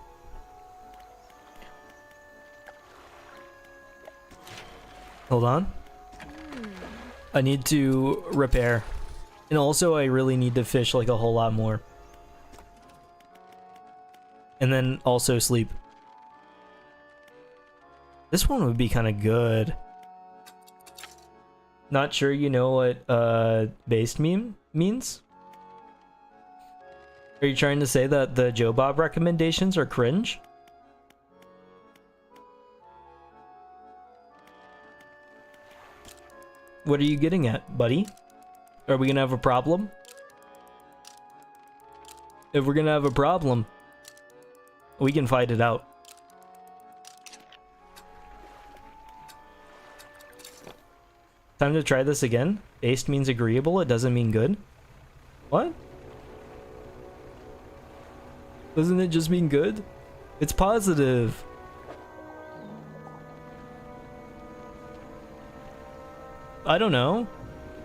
Hold on. I need to repair. And also I really need to fish like a whole lot more. And then also sleep. This one would be kind of good. Not sure you know what based meme means? Are you trying to say that the Joe Bob recommendations are cringe? What are you getting at, buddy? Are we gonna have a problem? If we're gonna have a problem, we can fight it out. Time to try this again. Based means agreeable, it doesn't mean good. What? Doesn't it just mean good? It's positive. I don't know.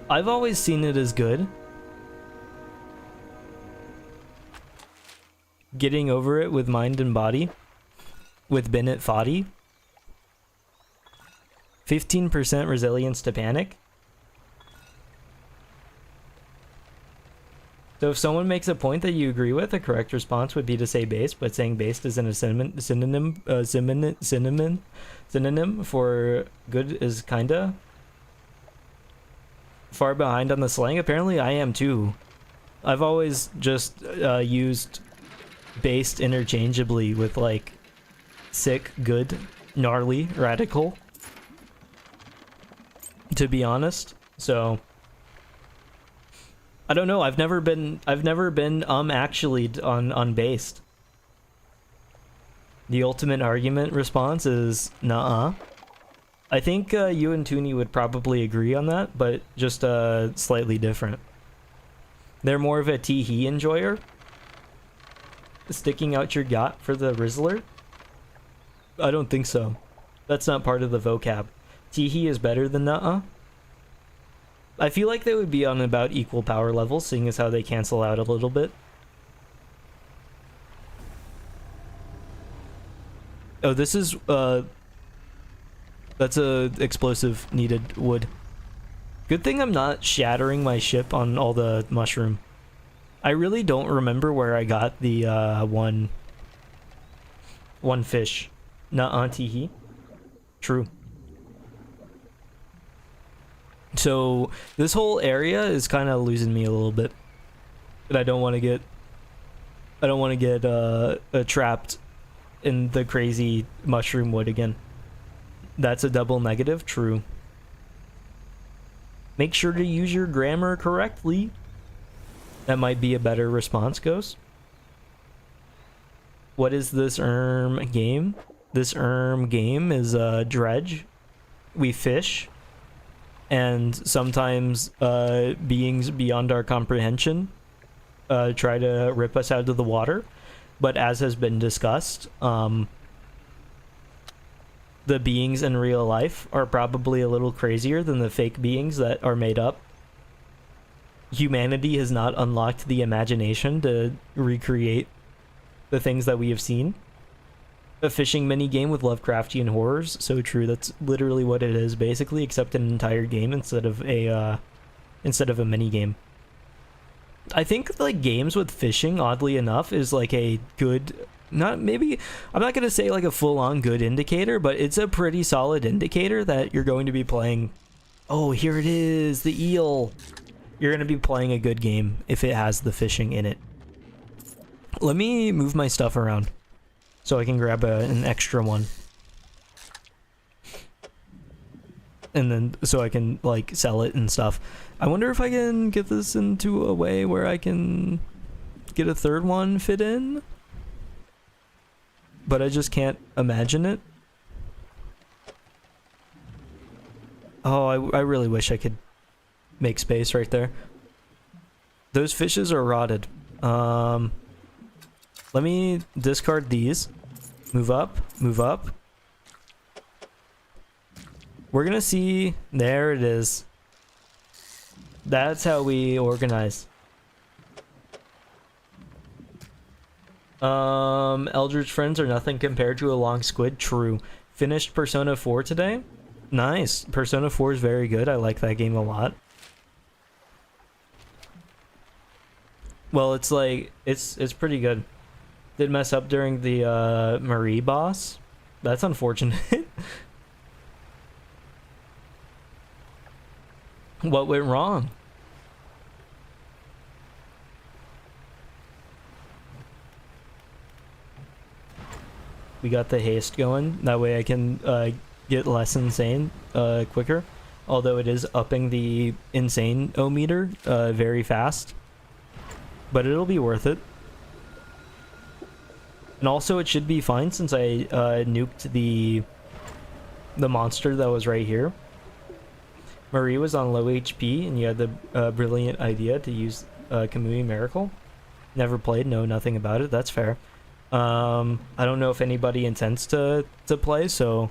I've always seen it as good. Getting over it with mind and body. With Bennett Foddy. 15% resilience to panic. So if someone makes a point that you agree with, the correct response would be to say based, but saying based isn't a synonym for good is kinda far behind on the slang. Apparently I am too. I've always just used based interchangeably with like sick, good, gnarly, radical, to be honest. So I don't know. I've never been actually on based. The ultimate argument response is nuh-uh. I think you and Toonie would probably agree on that, but just slightly different. They're more of a tee-hee enjoyer. Sticking out your got for the Rizzler? I don't think so. That's not part of the vocab. Tee-hee is better than nuh-uh. I feel like they would be on about equal power levels, seeing as how they cancel out a little bit. Oh, this is, that's a explosive needed wood. Good thing I'm not shattering my ship on all the mushroom. I really don't remember where I got the, one fish. Nuh-uh, tee-hee. True. So this whole area is kind of losing me a little bit, and I don't want to get trapped in the crazy mushroom wood again. That's a double negative. True. Make sure to use your grammar correctly. That might be a better response, Ghost. What is this game? This game is Dredge. We fish, and sometimes beings beyond our comprehension try to rip us out of the water. But as has been discussed, the beings in real life are probably a little crazier than the fake beings that are made up. Humanity has not unlocked the imagination to recreate the things that we have seen. A fishing minigame with Lovecraftian horrors. So true, that's literally what it is, basically, except an entire game instead of a minigame. I think like games with fishing, oddly enough, is like a good, I'm not gonna say like a full-on good indicator, but it's a pretty solid indicator that you're going to be playing. Oh, here it is, the eel. You're gonna be playing a good game if it has the fishing in it. Let me move my stuff around so I can grab an extra one. And then so I can like sell it and stuff. I wonder if I can get this into a way where I can get a third one fit in, but I just can't imagine it. Oh, I really wish I could make space right there. Those fishes are rotted. Let me discard these. Move up, move up. We're gonna see, there it is. That's how we organize. Eldritch friends are nothing compared to a long squid. True. Finished Persona 4 today. Nice. Persona 4 is very good. I like that game a lot. Well, it's like, it's pretty good. Did mess up during the Marie boss. That's unfortunate. What went wrong? We got the haste going. That way I can get less insane quicker. Although it is upping the insane-o-meter very fast. But it'll be worth it. And also it should be fine since I nuked the monster that was right here. Marie was on low HP, and you had the brilliant idea to use Kamui Miracle. Never played, know nothing about it. That's fair. I don't know if anybody intends to play, so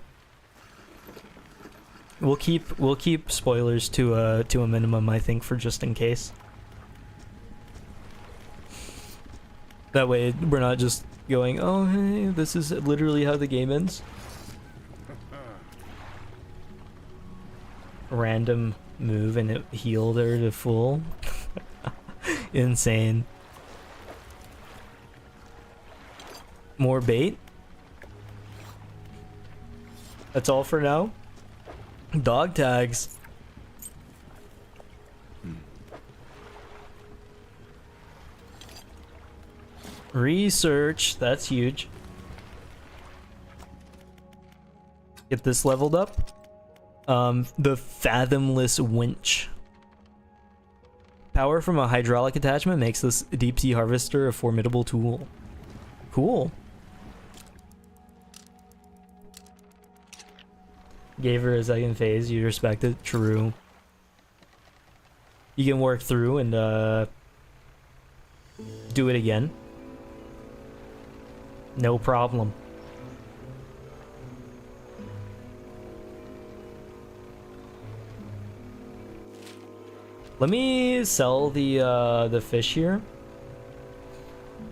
we'll keep spoilers to a minimum, I think, for just in case. That way, we're not just going, oh hey, this is literally how the game ends. Random move and it healed her to full. Insane. More bait. That's all for now. Dog tags. Research. That's huge. Get this leveled up. The Fathomless Winch. Power from a hydraulic attachment makes this deep sea harvester a formidable tool. Cool. Gave her a second phase, you respect it. True. You can work through and do it again. No problem. Let me sell the fish here,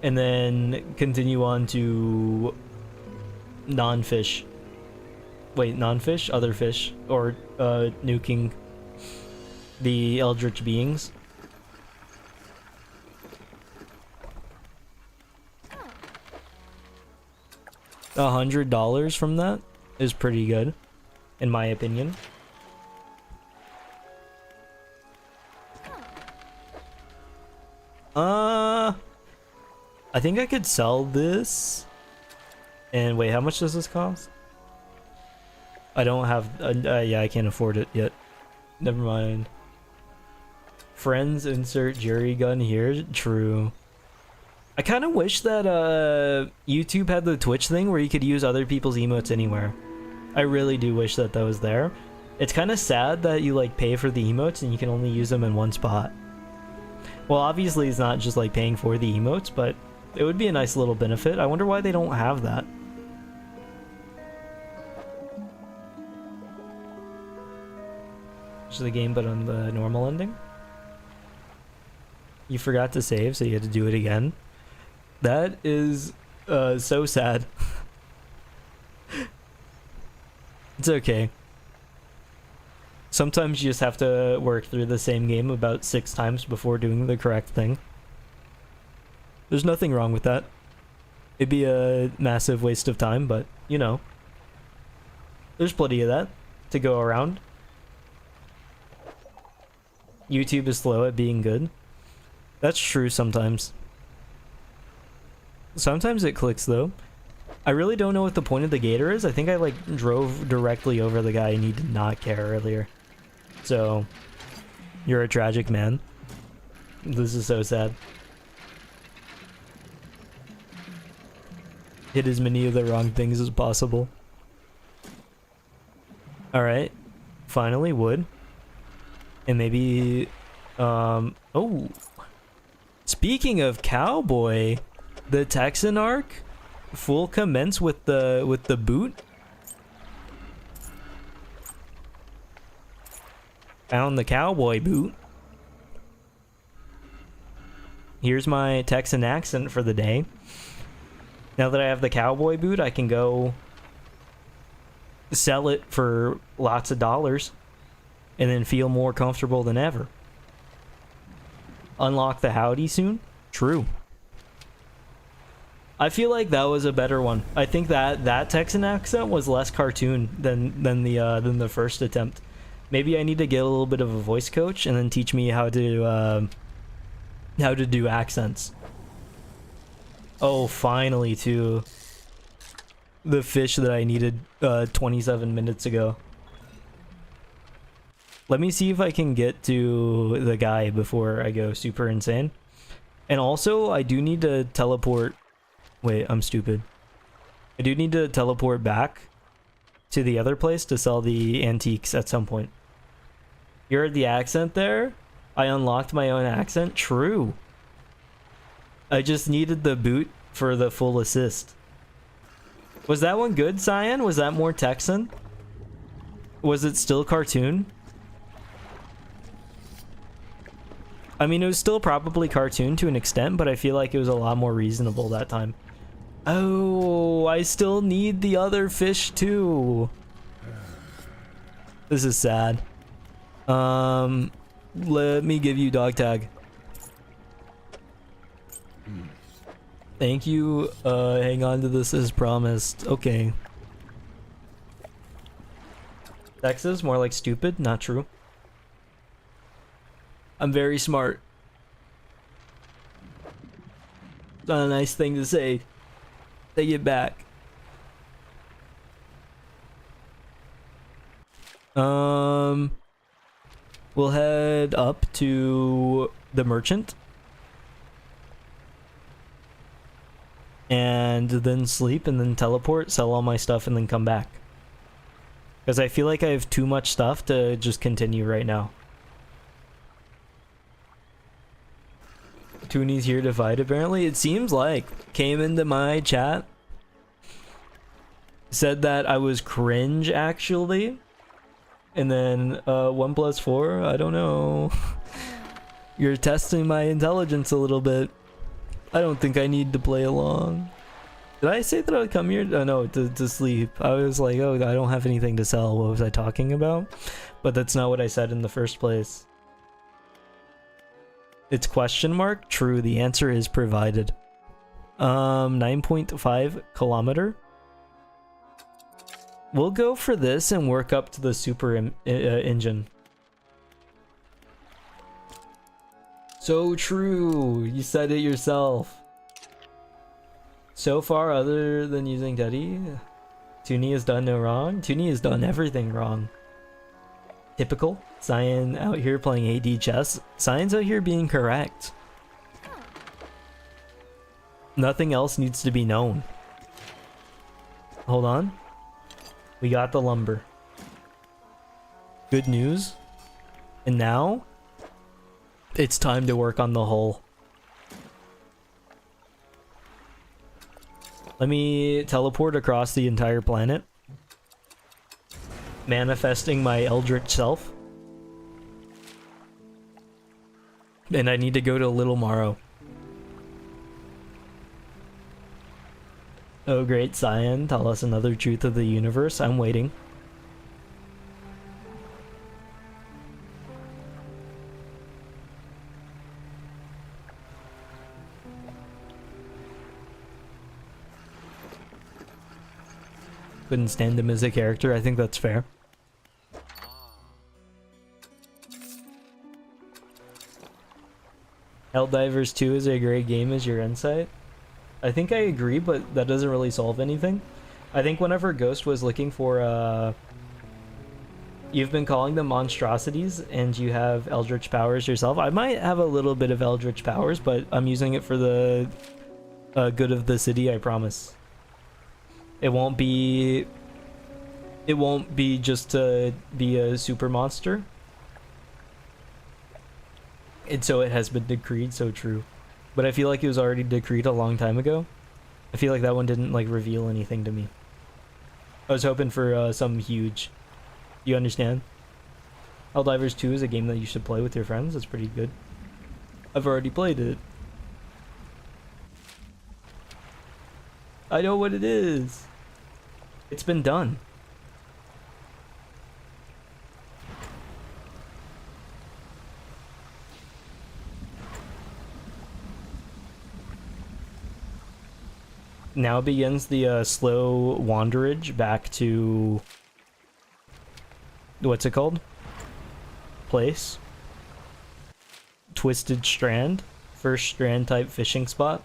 and then continue on to non-fish. Wait, non-fish? Other fish, or nuking the eldritch beings. $100 from that is pretty good, in my opinion. I think I could sell this. And wait, how much does this cost? I don't have, yeah, I can't afford it yet. Never mind. Friends insert jury gun here. True. I kind of wish that YouTube had the Twitch thing where you could use other people's emotes anywhere. I really do wish that that was there. It's kind of sad that you like pay for the emotes and you can only use them in one spot. Well, obviously it's not just like paying for the emotes, but it would be a nice little benefit. I wonder why they don't have that. Just the game, but on the normal ending. You forgot to save, so you had to do it again. That is so sad. It's okay. Sometimes you just have to work through the same game about 6 times before doing the correct thing. There's nothing wrong with that. It'd be a massive waste of time, but, you know. There's plenty of that to go around. YouTube is slow at being good. That's true sometimes. Sometimes it clicks though. I really don't know what the point of the gator is. I think I like drove directly over the guy and he did not care earlier. So, you're a tragic man. This is so sad. Hit as many of the wrong things as possible. Alright. Finally, wood. And maybe, oh. Speaking of cowboy, the Texan arc, full commence with the boot. Found the cowboy boot. Here's my Texan accent for the day. Now that I have the cowboy boot, I can go sell it for lots of dollars and then feel more comfortable than ever. Unlock the howdy soon? True. I feel like that was a better one. I think that Texan accent was less cartoon than the first attempt. Maybe I need to get a little bit of a voice coach and then teach me how to do accents. Oh, finally, too. The fish that I needed 27 minutes ago. Let me see if I can get to the guy before I go super insane. And also, I do need to teleport. Wait, I'm stupid. I do need to teleport back to the other place to sell the antiques at some point. You heard the accent there? I unlocked my own accent? True. I just needed the boot for the full assist. Was that one good, Cyan? Was that more Texan? Was it still cartoon? I mean, it was still probably cartoon to an extent, but I feel like it was a lot more reasonable that time. Oh, I still need the other fish too. This is sad. Let me give you dog tag. Thank you. Hang on to this as promised. Okay. Texas, more like stupid. Not true. I'm very smart. It's not a nice thing to say. Take it back. We'll head up to the merchant. And then sleep and then teleport, sell all my stuff and then come back. Because I feel like I have too much stuff to just continue right now. Tooney's here to fight apparently. It seems like. Came into my chat. Said that I was cringe actually. And then 1 + 4, I don't know. You're testing my intelligence a little bit. I don't think I need to play along. Did I say that I would come here? Oh, no, to sleep. I was like, oh, I don't have anything to sell. What was I talking about? But that's not what I said in the first place. It's question mark? True, the answer is provided. 9.5 kilometer. We'll go for this and work up to the super engine. So true. You said it yourself. So far, other than using Teddy, Tooney has done no wrong. Tooney has done everything wrong. Typical. Cyan out here playing AD chess. Cyan's out here being correct. Nothing else needs to be known. Hold on. We got the lumber. Good news. And now, it's time to work on the hull. Let me teleport across the entire planet. Manifesting my eldritch self. And I need to go to Little Morrow. Oh great Cyan, tell us another truth of the universe. I'm waiting. Couldn't stand him as a character, I think that's fair. Helldivers 2 is a great game, is your insight? I think I agree, but that doesn't really solve anything. I think whenever Ghost was looking for, you've been calling them monstrosities, and you have Eldritch powers yourself. I might have a little bit of Eldritch powers, but I'm using it for the good of the city, I promise. It won't be just to be a super monster. And so it has been decreed, so true. But I feel like it was already decreed a long time ago. I feel like that one didn't like reveal anything to me. I was hoping for something huge. You understand? Helldivers 2 is a game that you should play with your friends. It's pretty good. I've already played it. I know what it is. It's been done. Now begins the slow wanderage back to... what's it called? Place. Twisted Strand. First Strand type fishing spot.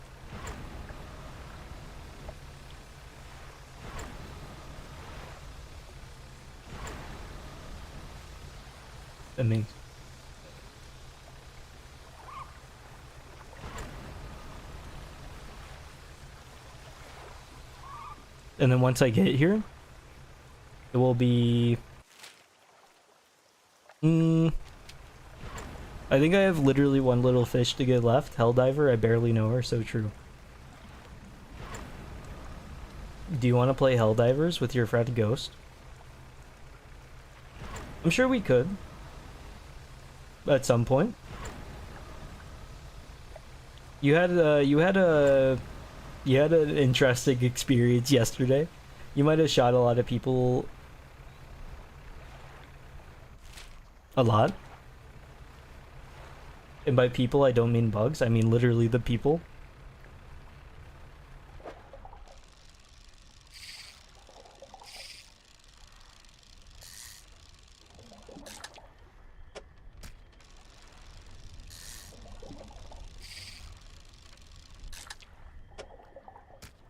I mean... and then once I get here, it will be... I think I have literally one little fish to get left. Helldiver, I barely know her, so true. Do you want to play Helldivers with your friend Ghost? I'm sure we could. At some point. You had an interesting experience yesterday. You might have shot a lot of people. A lot. And by people, I don't mean bugs. I mean literally the people.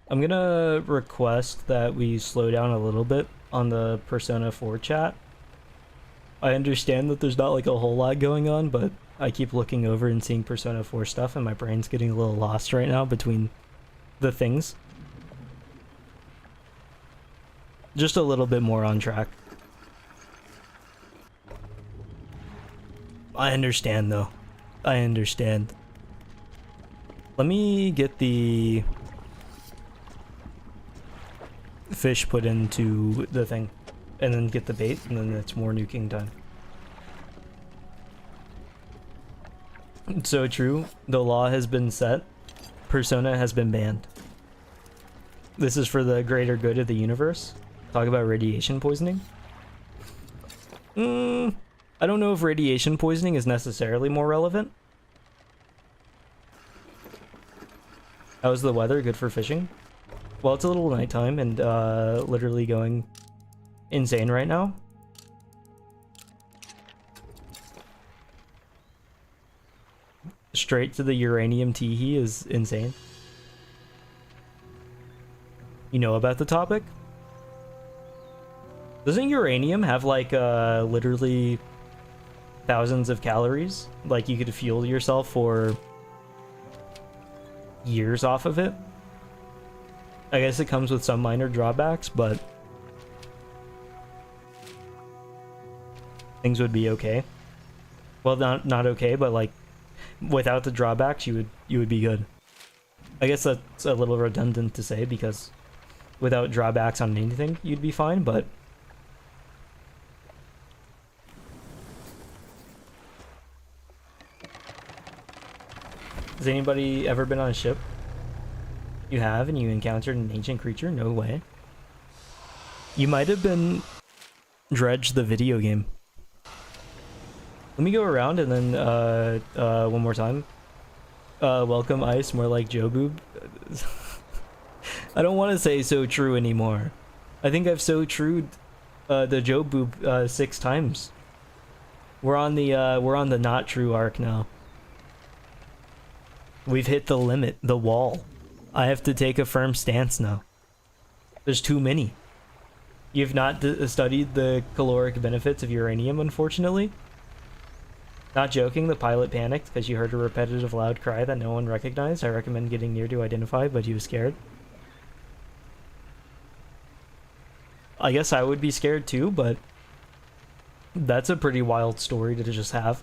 I'm gonna request that we slow down a little bit on the Persona 4 chat. I understand that there's not like a whole lot going on, but I keep looking over and seeing Persona 4 stuff, and my brain's getting a little lost right now between the things. Just a little bit more on track. I understand though. I understand. Let me get the fish put into the thing, and then get the bait, and then it's more nuking time. It's so true. The law has been set. Persona has been banned. This is for the greater good of the universe. Talk about radiation poisoning. I don't know if radiation poisoning is necessarily more relevant. How's the weather? Good for fishing? Well, it's a little nighttime and literally going insane right now. Straight to the uranium teehee is insane. You know about the topic? Doesn't uranium have like literally thousands of calories? Like you could fuel yourself for years off of it? I guess it comes with some minor drawbacks, but things would be okay. Well, not okay, but like without the drawbacks, you would be good. I guess that's a little redundant to say because without drawbacks on anything, you'd be fine, but has anybody ever been on a ship? You have, and you encountered an ancient creature? No way. You might have been Dredge the video game. Let me go around and then one more time. Welcome Ice, more like Joe Boob. I don't want to say so true anymore. I think I've so trued the Joe Boob 6 times. We're on the not true arc now. We've hit the limit, the wall. I have to take a firm stance now. There's too many. You've not studied the caloric benefits of uranium, unfortunately. Not joking, the pilot panicked because you heard a repetitive loud cry that no one recognized. I recommend getting near to identify, but he was scared. I guess I would be scared too, but that's a pretty wild story to just have.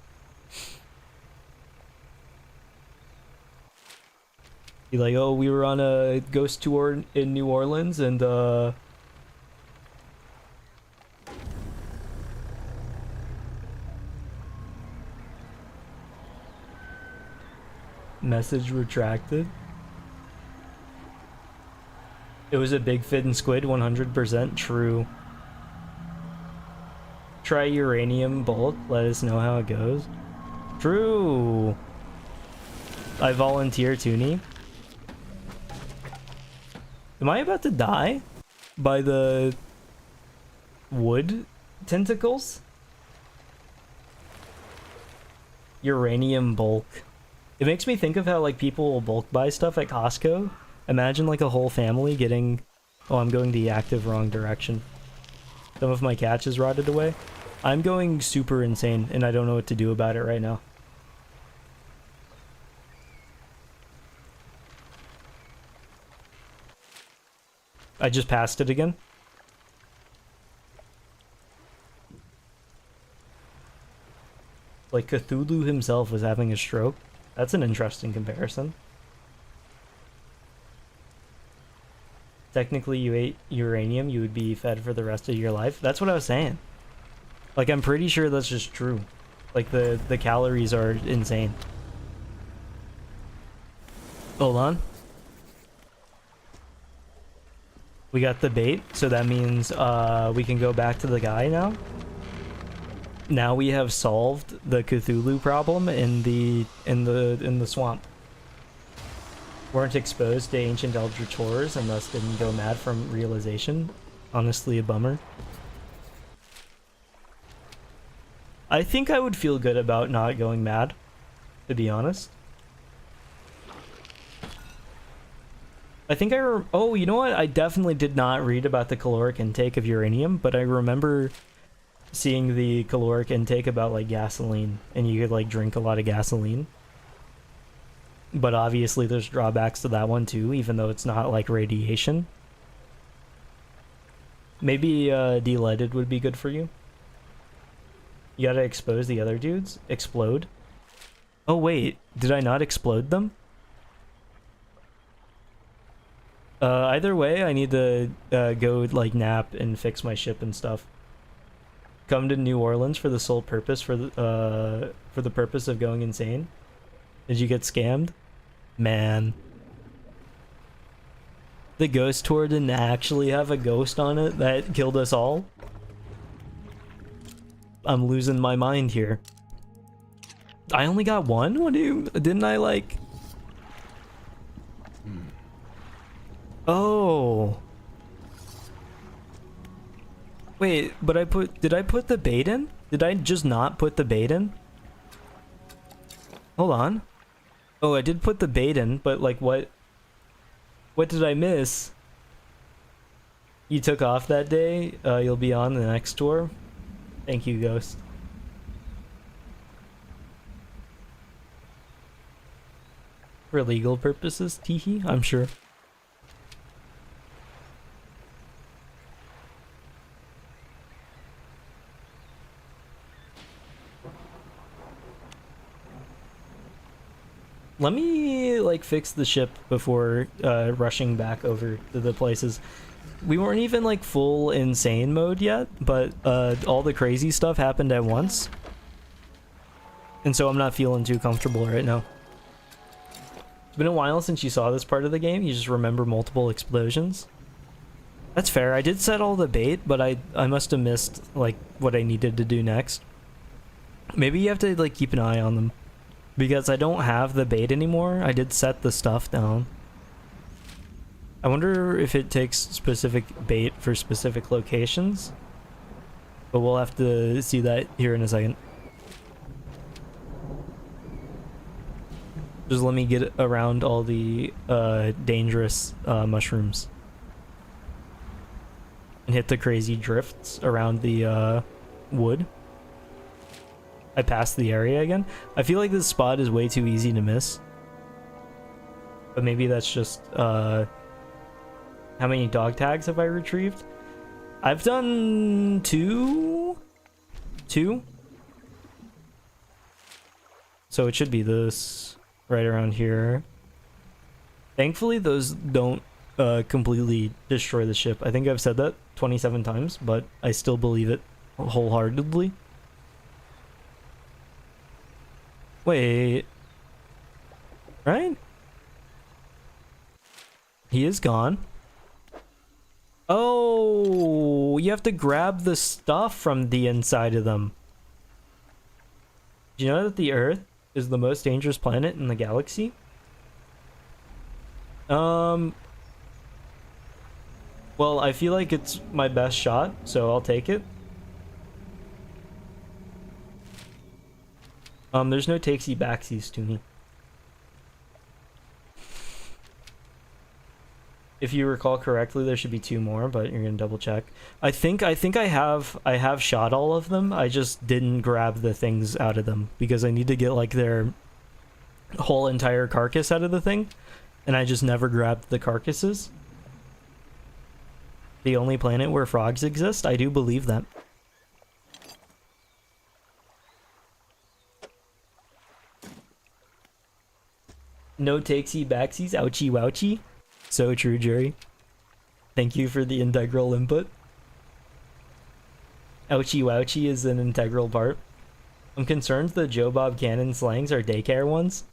Be like, oh, we were on a ghost tour in New Orleans and message retracted. It was a big fit and squid, 100% true. Try uranium bulk, let us know how it goes. True. I volunteer, Toonie. Am I about to die by the wood tentacles? Uranium bulk. It makes me think of how like people will bulk buy stuff at Costco. Imagine like a whole family getting... Oh, I'm going the active wrong direction. Some of my catch is rotted away. I'm going super insane and I don't know what to do about it right now. I just passed it again. Like Cthulhu himself was having a stroke. That's an interesting comparison. Technically, you ate uranium, you would be fed for the rest of your life. That's what I was saying. Like, I'm pretty sure that's just true. Like, the calories are insane. Hold on. We got the bait, so that means we can go back to the guy now. Now we have solved the Cthulhu problem in the swamp. Weren't exposed to ancient eldritch horrors and thus didn't go mad from realization. Honestly, a bummer. I think I would feel good about not going mad, to be honest. I think oh, you know what? I definitely did not read about the caloric intake of uranium, but I remember seeing the caloric intake about like gasoline, and you could like drink a lot of gasoline. But obviously there's drawbacks to that one too, even though it's not like radiation. Maybe de-leaded would be good for you. You gotta expose the other dudes. Explode. Oh wait, did I not explode them? Either way, I need to go like nap and fix my ship and stuff. Come to New Orleans for the sole purpose for the purpose of going insane. Did you get scammed? Man. The ghost tour didn't actually have a ghost on it that killed us all? I'm losing my mind here. I only got one? What do you... Didn't I like... Oh. Wait, but did I put the bait in? Did I just not put the bait in? Hold on. Oh, I did put the bait in, but like what did I miss? You took off that day? You'll be on the next tour? Thank you, Ghost. For legal purposes, teehee, I'm sure. Let me like fix the ship before rushing back over to the places. We weren't even like full insane mode yet, but all the crazy stuff happened at once. And so I'm not feeling too comfortable right now. It's been a while since you saw this part of the game. You just remember multiple explosions. That's fair. I did set all the bait, but I must have missed like what I needed to do next. Maybe you have to like keep an eye on them. Because I don't have the bait anymore. I did set the stuff down. I wonder if it takes specific bait for specific locations. But we'll have to see that here in a second. Just let me get around all the dangerous mushrooms. And hit the crazy drifts around the wood. I passed the area again. I feel like this spot is way too easy to miss. But maybe that's just how many dog tags have I retrieved? I've done two. So it should be this right around here. Thankfully those don't completely destroy the ship. I think I've said that 27 times, but I still believe it wholeheartedly. Wait. Right? He is gone. Oh, you have to grab the stuff from the inside of them. Do you know that the Earth is the most dangerous planet in the galaxy? Well, I feel like it's my best shot, so I'll take it. There's no takesy backsies to me. If you recall correctly, there should be two more, but you're gonna double check. I think I have shot all of them. I just didn't grab the things out of them because I need to get like their whole entire carcass out of the thing, and I just never grabbed the carcasses. The only planet where frogs exist? I do believe that. No takesy backsies, ouchie wouchie. So true, Jerry. Thank you for the integral input. Ouchie wouchie is an integral part. I'm concerned the Joe Bob Cannon slangs are daycare ones.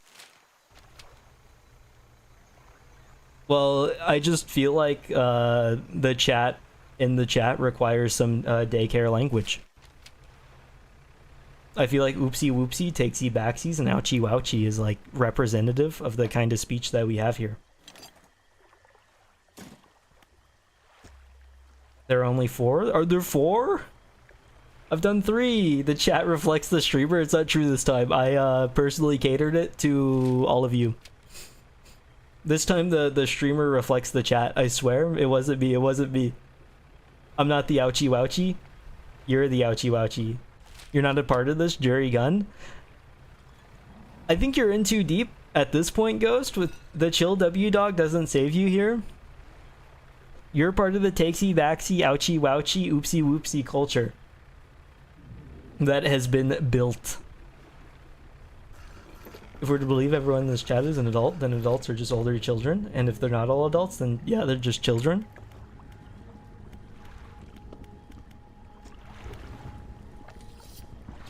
Well, I just feel like the chat requires some daycare language. I feel like oopsie whoopsie, takesy backsies, and ouchie wouchie is like representative of the kind of speech that we have here. There are only 4? Are there 4? I've done 3. The chat reflects the streamer. It's not true this time. I personally catered it to all of you. This time the streamer reflects the chat. I swear. It wasn't me. It wasn't me. I'm not the ouchie wouchie. You're the ouchie wouchie. You're not a part of this, Jerry Gunn. I think you're in too deep at this point, Ghost. With the chill W dog doesn't save you here. You're part of the takesy backsy ouchie wouchie oopsie whoopsie culture that has been built. If we're to believe everyone in this chat is an adult, then adults are just older children, and if they're not all adults, then yeah, they're just children.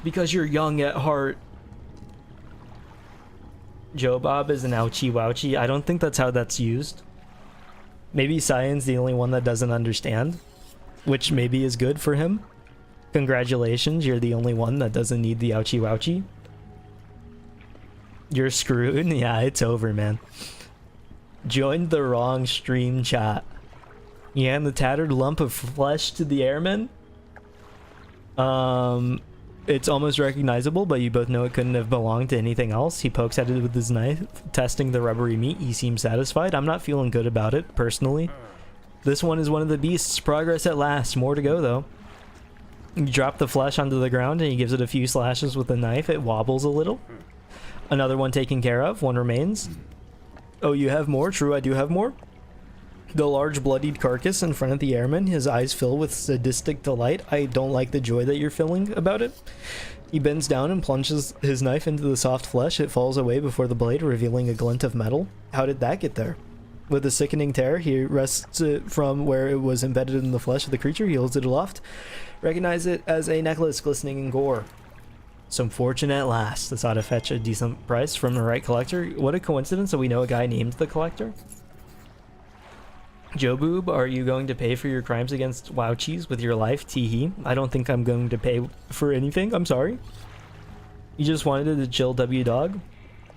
Because you're young at heart. Joe Bob is an ouchie wouchie. I don't think that's how that's used. Maybe Cyan's the only one that doesn't understand, which maybe is good for him. Congratulations, you're the only one that doesn't need the ouchie wouchie. You're screwed? Yeah, it's over, man. Joined the wrong stream chat. Yeah, and the tattered lump of flesh to the airmen? It's almost recognizable, but you both know it couldn't have belonged to anything else. He pokes at it with his knife, testing the rubbery meat. He seems satisfied. I'm not feeling good about it, personally. This one is one of the beasts. Progress at last. More to go, though. You drop the flesh onto the ground, and he gives it a few slashes with the knife. It wobbles a little. Another one taken care of. One remains. Oh, you have more? True, I do have more. The large bloodied carcass in front of the airman, his eyes fill with sadistic delight. I don't like the joy that you're feeling about it. He bends down and plunges his knife into the soft flesh. It falls away before the blade, revealing a glint of metal. How did that get there? With a sickening tear, he wrests it from where it was embedded in the flesh of the creature. He holds it aloft. Recognize it as a necklace glistening in gore. Some fortune at last. This ought to fetch a decent price from the right collector. What a coincidence that we know a guy named the collector. Joe Boob, are you going to pay for your crimes against Wow Cheese with your life? Teehee. I don't think I'm going to pay for anything. I'm sorry. You just wanted to chill W dog?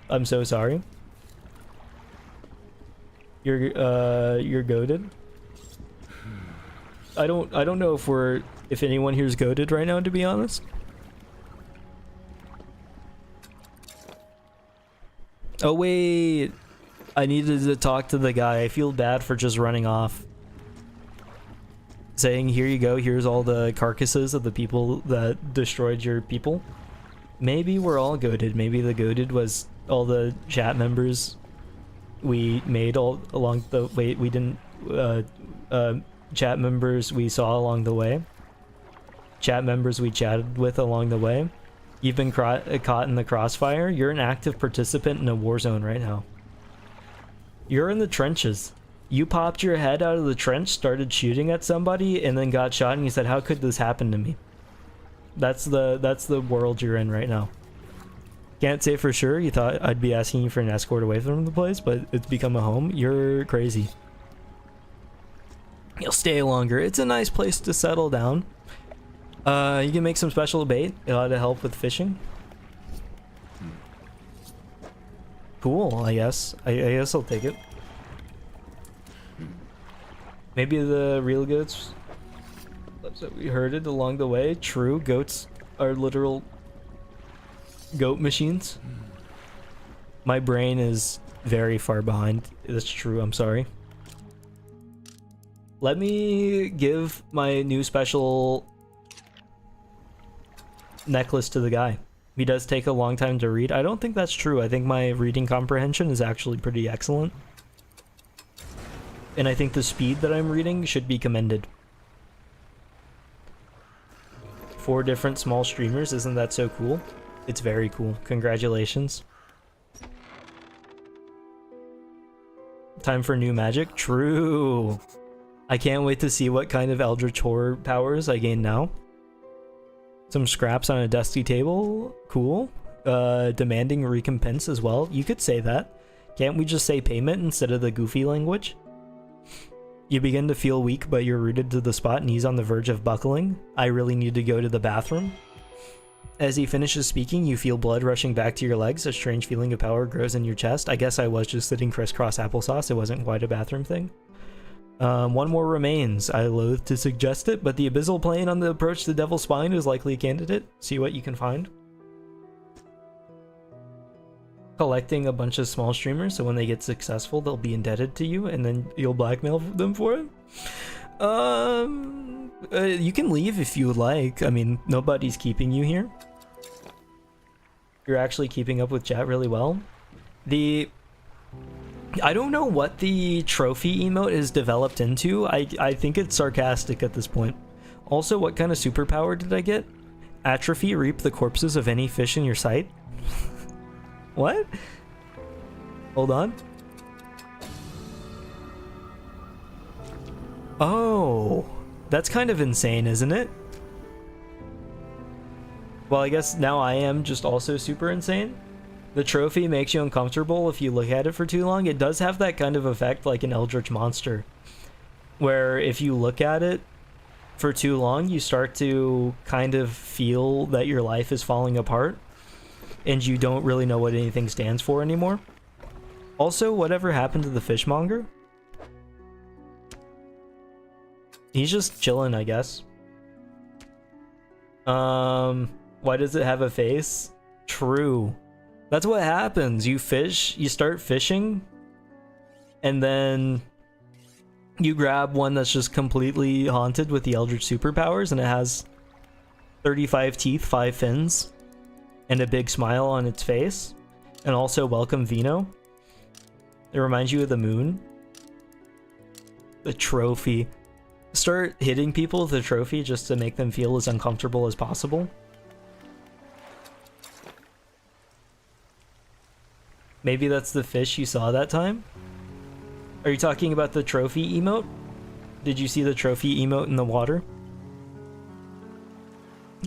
I'm so sorry. You're goated. I don't know if anyone here's goated right now, to be honest. Oh wait, I needed to talk to the guy. I feel bad for just running off. Saying, here you go, here's all the carcasses of the people that destroyed your people. Maybe we're all goated. Maybe the goated was all the chat members we made all along the way. We didn't chat members we saw along the way, chat members we chatted with along the way. You've been caught in the crossfire. You're an active participant in a war zone right now. You're in the trenches. You popped your head out of the trench, started shooting at somebody, and then got shot, and you said, how could this happen to me? That's the world you're in right now. Can't say for sure. You thought I'd be asking you for an escort away from the place, but it's become a home. You're crazy. You'll stay longer. It's a nice place to settle down. You can make some special bait. It ought to help with fishing. Cool, I guess. I guess I'll take it. Maybe the real goats. So we heard it along the way. True, goats are literal goat machines. My brain is very far behind. That's true, I'm sorry. Let me give my new special necklace to the guy. He does take a long time to read. I don't think that's true. I think my reading comprehension is actually pretty excellent. And I think the speed that I'm reading should be commended. 4 different small streamers, isn't that so cool? It's very cool. Congratulations. Time for new magic? True. I can't wait to see what kind of Eldritch Horror powers I gain now. Some scraps on a dusty table. Cool. Demanding recompense as well. You could say that. Can't we just say payment instead of the goofy language? You begin to feel weak, but you're rooted to the spot, knees on the verge of buckling. I really need to go to the bathroom. As he finishes speaking, you feel blood rushing back to your legs. A strange feeling of power grows in your chest. I guess I was just sitting crisscross applesauce. It wasn't quite a bathroom thing. One more remains. I loathe to suggest it, but the abyssal plane on the approach to Devil's Spine is likely a candidate. See what you can find. Collecting a bunch of small streamers, so when they get successful, they'll be indebted to you, and then you'll blackmail them for it. You can leave if you would like. I mean, nobody's keeping you here. You're actually keeping up with chat really well. I don't know what the trophy emote is developed into. I think it's sarcastic at this point. Also, what kind of superpower did I get? Atrophy, reap the corpses of any fish in your sight. What? Hold on. Oh, that's kind of insane, isn't it? Well, I guess now I am just also super insane. The trophy makes you uncomfortable if you look at it for too long. It does have that kind of effect like an eldritch monster, where if you look at it for too long, you start to kind of feel that your life is falling apart and you don't really know what anything stands for anymore. Also, whatever happened to the fishmonger? He's just chilling, I guess. Why does it have a face? True. That's what happens. You fish, you start fishing, and then you grab one that's just completely haunted with the Eldritch superpowers, and it has 35 teeth, 5 fins, and a big smile on its face, and also welcome Vino. It reminds you of the moon. The trophy. Start hitting people with the trophy just to make them feel as uncomfortable as possible. Maybe that's the fish you saw that time? Are you talking about the trophy emote? Did you see the trophy emote in the water?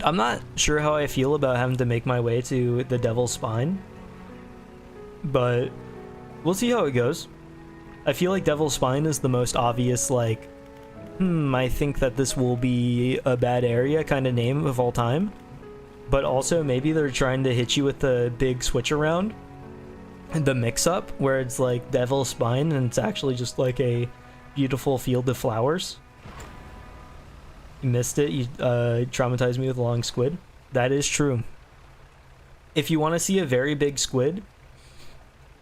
I'm not sure how I feel about having to make my way to the Devil's Spine, but we'll see how it goes. I feel like Devil's Spine is the most obvious, like, I think that this will be a bad area kind of name of all time. But also, maybe they're trying to hit you with the big switch around, the mix-up, where it's like Devil's Spine and it's actually just like a beautiful field of flowers. You missed it. You traumatized me with a long squid. That is true. If you want to see a very big squid,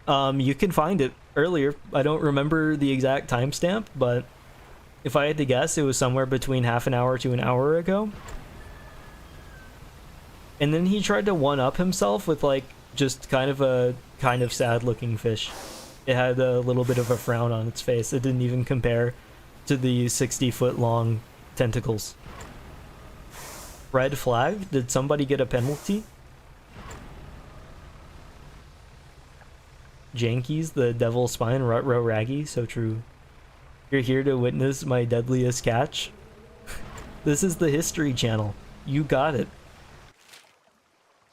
you can find it earlier. I don't remember the exact timestamp, but if I had to guess, it was somewhere between half an hour to an hour ago. And then he tried to one-up himself with like just kind of sad looking fish. It had a little bit of a frown on its face. It didn't even compare to the 60-foot long tentacles. Red flag? Did somebody get a penalty? Jankies, the Devil's Spine, Rut-Row Raggy, so true. You're here to witness my deadliest catch? This is the History Channel. You got it.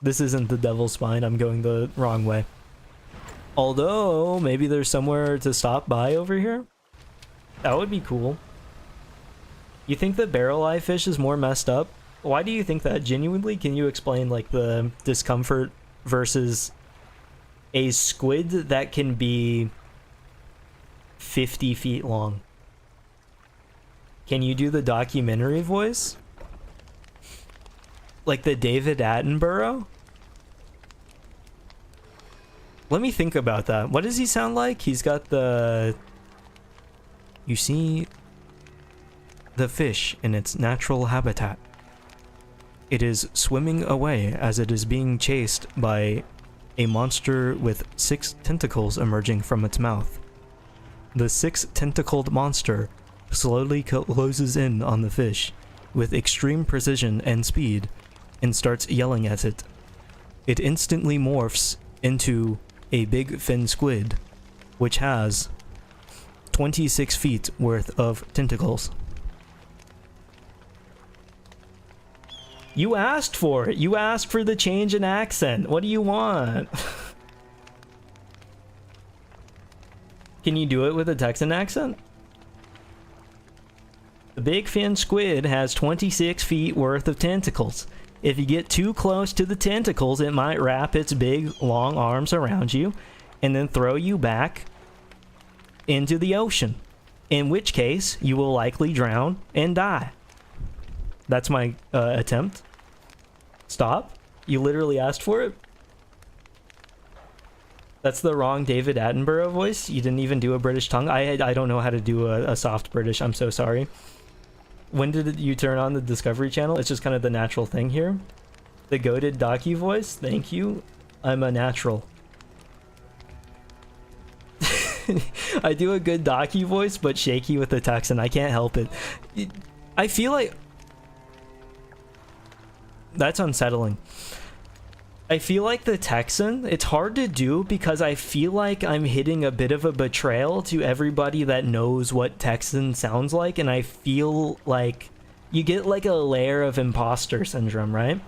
This isn't the Devil's Spine, I'm going the wrong way. Although, maybe there's somewhere to stop by over here? That would be cool. You think the barrel eye fish is more messed up? Why do you think that? Genuinely, can you explain like the discomfort versus a squid that can be 50 feet long? Can you do the documentary voice? Like the David Attenborough? Let me think about that. What does he sound like? He's got the... You see the fish in its natural habitat. It is swimming away as it is being chased by a monster with 6 tentacles emerging from its mouth. The 6-tentacled monster slowly closes in on the fish with extreme precision and speed and starts yelling at it. It instantly morphs into a big fin squid, which has 26 feet worth of tentacles. You asked for it. You asked for the change in accent. What do you want? Can you do it with a Texan accent? The big fin squid has 26 feet worth of tentacles. If you get too close to the tentacles, it might wrap its big, long arms around you and then throw you back into the ocean, in which case you will likely drown and die. That's my attempt. Stop. You literally asked for it. That's the wrong David Attenborough voice. You didn't even do a British tongue. I don't know how to do a soft British. I'm so sorry. When did you turn on the Discovery Channel? It's just kind of the natural thing here. The goated docu voice. Thank you. I'm a natural. I do a good docu voice, but shaky with the Texan. I can't help it. I feel like... That's unsettling. I feel like the Texan, it's hard to do because I feel like I'm hitting a bit of a betrayal to everybody that knows what Texan sounds like, and I feel like you get like a layer of imposter syndrome, right?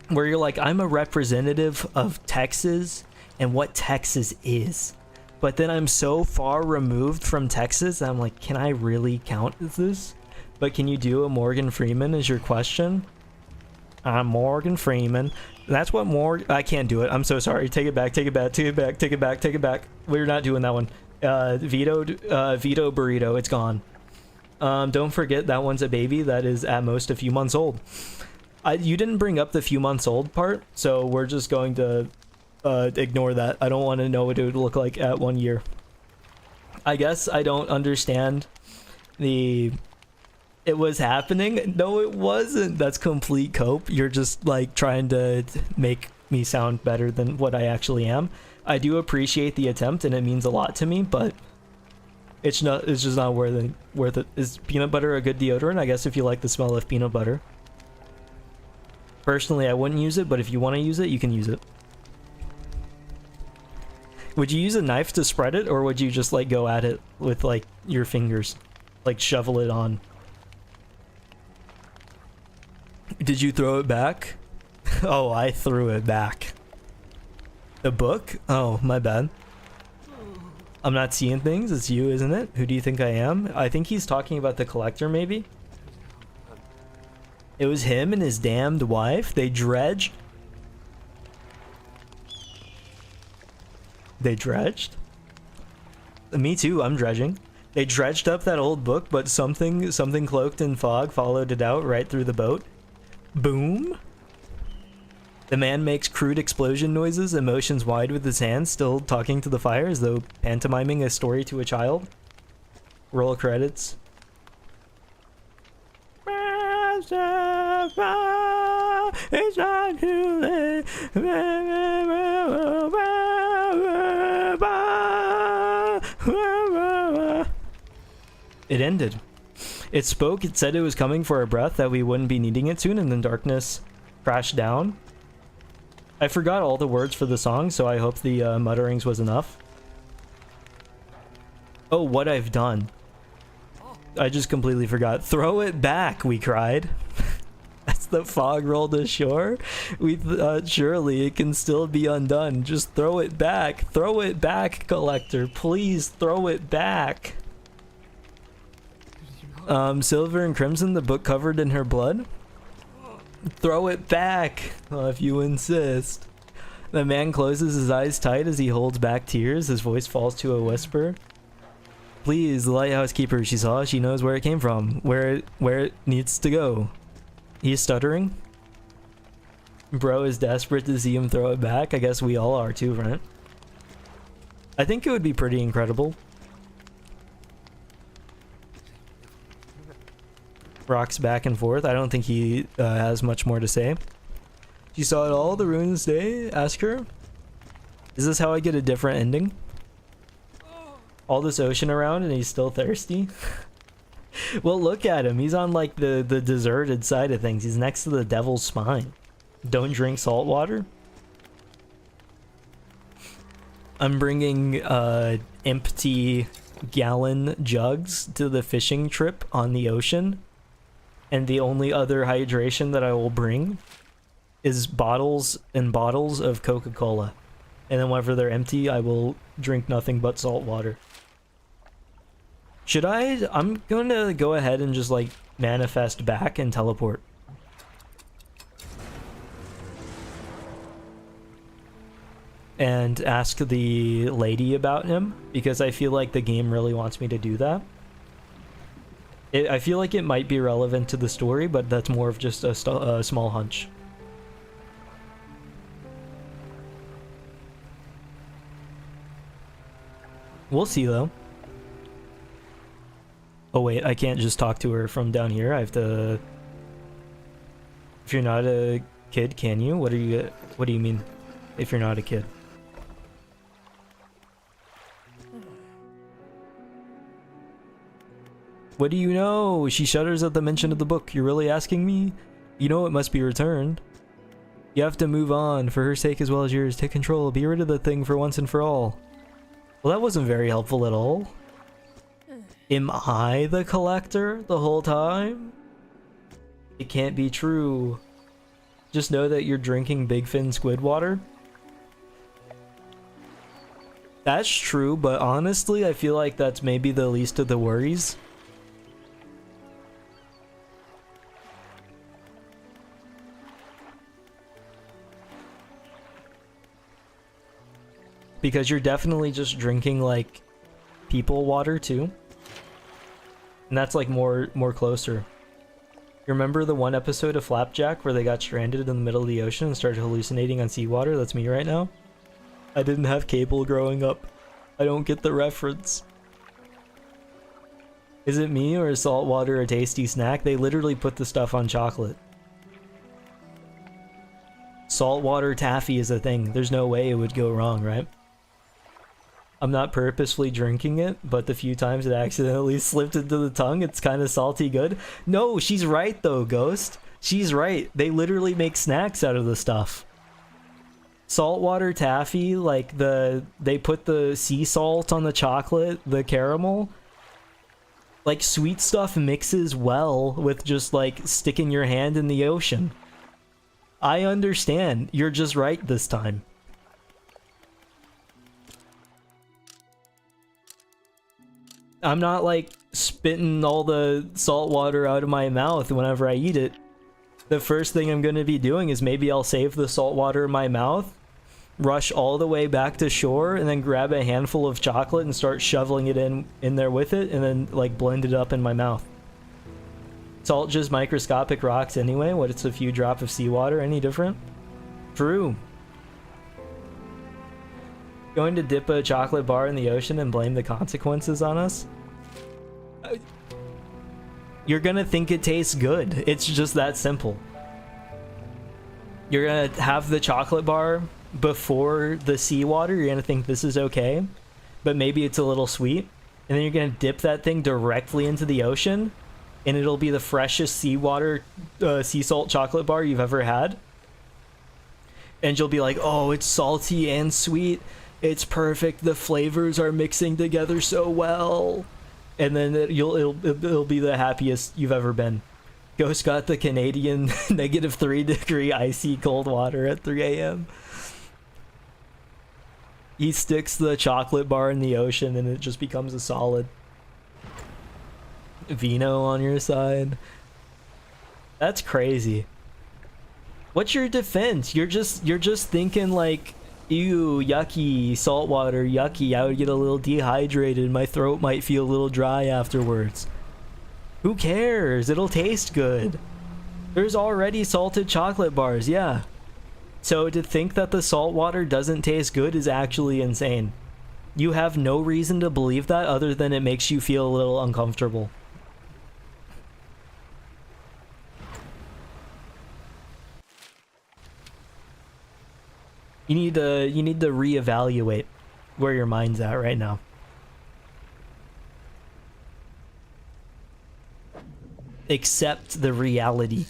Where you're like, I'm a representative of Texas and what Texas is. But then I'm so far removed from Texas, I'm like, can I really count as this? But can you do a Morgan Freeman is your question? I'm Morgan Freeman. That's what I can't do it. I'm so sorry. Take it back. Take it back. Take it back. Take it back. Take it back. We're not doing that one. Veto burrito. It's gone. Don't forget that one's a baby that is at most a few months old. You didn't bring up the few months old part, so we're just going to ignore that. I don't want to know what it would look like at 1 year. I guess I don't understand the... It was happening? No, it wasn't. That's complete cope. You're just like trying to make me sound better than what I actually am. I do appreciate the attempt and it means a lot to me, but it's just not worth it. Is peanut butter a good deodorant? I guess if you like the smell of peanut butter. Personally, I wouldn't use it, but if you want to use it, you can use it. Would you use a knife to spread it, or would you just like go at it with like your fingers? Like shovel it on? Did you throw it back? Oh, I threw it back. The book? Oh, my bad. I'm not seeing things. It's you, isn't it? Who do you think I am? I think he's talking about the collector, maybe? It was him and his damned wife. They dredged. They dredged? Me too, I'm dredging. They dredged up that old book, but something cloaked in fog followed it out right through the boat. Boom. The man makes crude explosion noises, emotions wide with his hands, still talking to the fire as though pantomiming a story to a child. Roll credits. It's not too late. It ended. It spoke, it said it was coming for a breath, that we wouldn't be needing it soon, and then darkness crashed down. I forgot all the words for the song, so I hope the mutterings was enough. Oh, what I've done. I just completely forgot. Throw it back, we cried. As the fog rolled ashore, we thought surely it can still be undone. Just throw it back. Throw it back, collector. Please throw it back. Silver and Crimson, the book covered in her blood. Throw it back, if you insist. The man closes his eyes tight as he holds back tears. His voice falls to a whisper. Please, the lighthouse keeper, she saw. She knows where it came from, where it needs to go. He's stuttering. Bro is desperate to see him throw it back. I guess we all are too, right? I think it would be pretty incredible. Rocks back and forth. I don't think he has much more to say. You saw it all, the ruins day? Ask her. Is this how I get a different ending? All this ocean around and he's still thirsty? Well, look at him. He's on like the deserted side of things. He's next to the devil's spine. Don't drink salt water. I'm bringing empty gallon jugs to the fishing trip on the ocean. And the only other hydration that I will bring is bottles and bottles of Coca-Cola. And then whenever they're empty, I will drink nothing but salt water. Should I? I'm going to go ahead and just like manifest back and teleport. And ask the lady about him, because I feel like the game really wants me to do that. I feel like it might be relevant to the story, but that's more of just a small hunch. We'll see, though. Oh, wait, I can't just talk to her from down here. I have to... If you're not a kid, can you? What do you mean, if you're not a kid? What do you know? She shudders at the mention of the book. You're really asking me? You know it must be returned. You have to move on, for her sake as well as yours. Take control. Be rid of the thing for once and for all. Well, that wasn't very helpful at all. Am I the collector the whole time? It can't be true. Just know that you're drinking big fin squid water. That's true, but honestly, I feel like that's maybe the least of the worries. Because you're definitely just drinking like people water too. And that's like more closer. You remember the one episode of Flapjack where they got stranded in the middle of the ocean and started hallucinating on seawater? That's me right now. I didn't have cable growing up. I don't get the reference. Is it me, or is salt water a tasty snack? They literally put the stuff on chocolate. Saltwater taffy is a thing. There's no way it would go wrong, right? I'm not purposefully drinking it, but the few times it accidentally slipped into the tongue, it's kind of salty good. No, she's right though, Ghost. She's right. They literally make snacks out of the stuff. Saltwater taffy, like they put the sea salt on the chocolate, the caramel. Like, sweet stuff mixes well with just, like, sticking your hand in the ocean. I understand. You're just right this time. I'm not, like, spitting all the salt water out of my mouth whenever I eat it. The first thing I'm going to be doing is maybe I'll save the salt water in my mouth, rush all the way back to shore, and then grab a handful of chocolate and start shoveling it in there with it, and then like blend it up in my mouth. Salt just microscopic rocks anyway. What, it's a few drops of seawater? Any different? True. Going to dip a chocolate bar in the ocean and blame the consequences on us? You're gonna think it tastes good. It's just that simple. You're gonna have the chocolate bar before the seawater. You're gonna think this is okay, but maybe it's a little sweet, and then you're gonna dip that thing directly into the ocean, and it'll be the freshest seawater sea salt chocolate bar you've ever had, and you'll be like, oh, it's salty and sweet, it's perfect, the flavors are mixing together so well, and then it'll be the happiest you've ever been. Ghost got the Canadian -3-degree icy cold water at 3 a.m. He sticks the chocolate bar in the ocean and it just becomes a solid. Vino on your side. That's crazy. What's your defense? You're just thinking like, ew, yucky, saltwater, yucky, I would get a little dehydrated, my throat might feel a little dry afterwards. Who cares? It'll taste good. There's already salted chocolate bars, yeah. So to think that the salt water doesn't taste good is actually insane. You have no reason to believe that other than it makes you feel a little uncomfortable. You need to reevaluate where your mind's at right now. Accept the reality.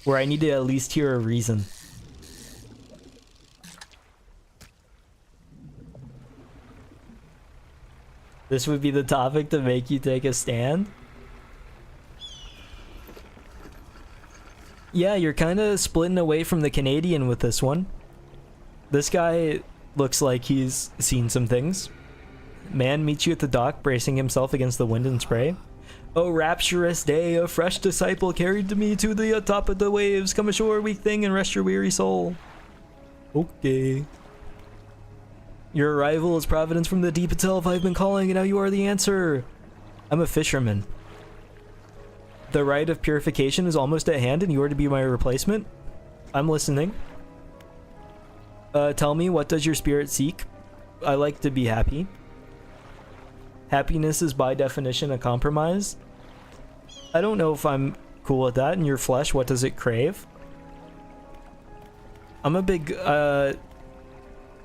Where I need to at least hear a reason. This would be the topic to make you take a stand? Yeah, you're kind of splitting away from the Canadian with this one. This guy looks like he's seen some things. Man meets you at the dock, bracing himself against the wind and spray. Oh, rapturous day, a fresh disciple carried to me to the top of the waves. Come ashore, weak thing, and rest your weary soul. Okay. Your arrival is providence from the deep itself. I've been calling, and now you are the answer. I'm a fisherman. The rite of purification is almost at hand, and you are to be my replacement. I'm listening. Tell me, what does your spirit seek? I like to be happy. Happiness is by definition a compromise. I don't know if I'm cool with that. In your flesh, what does it crave? I'm a big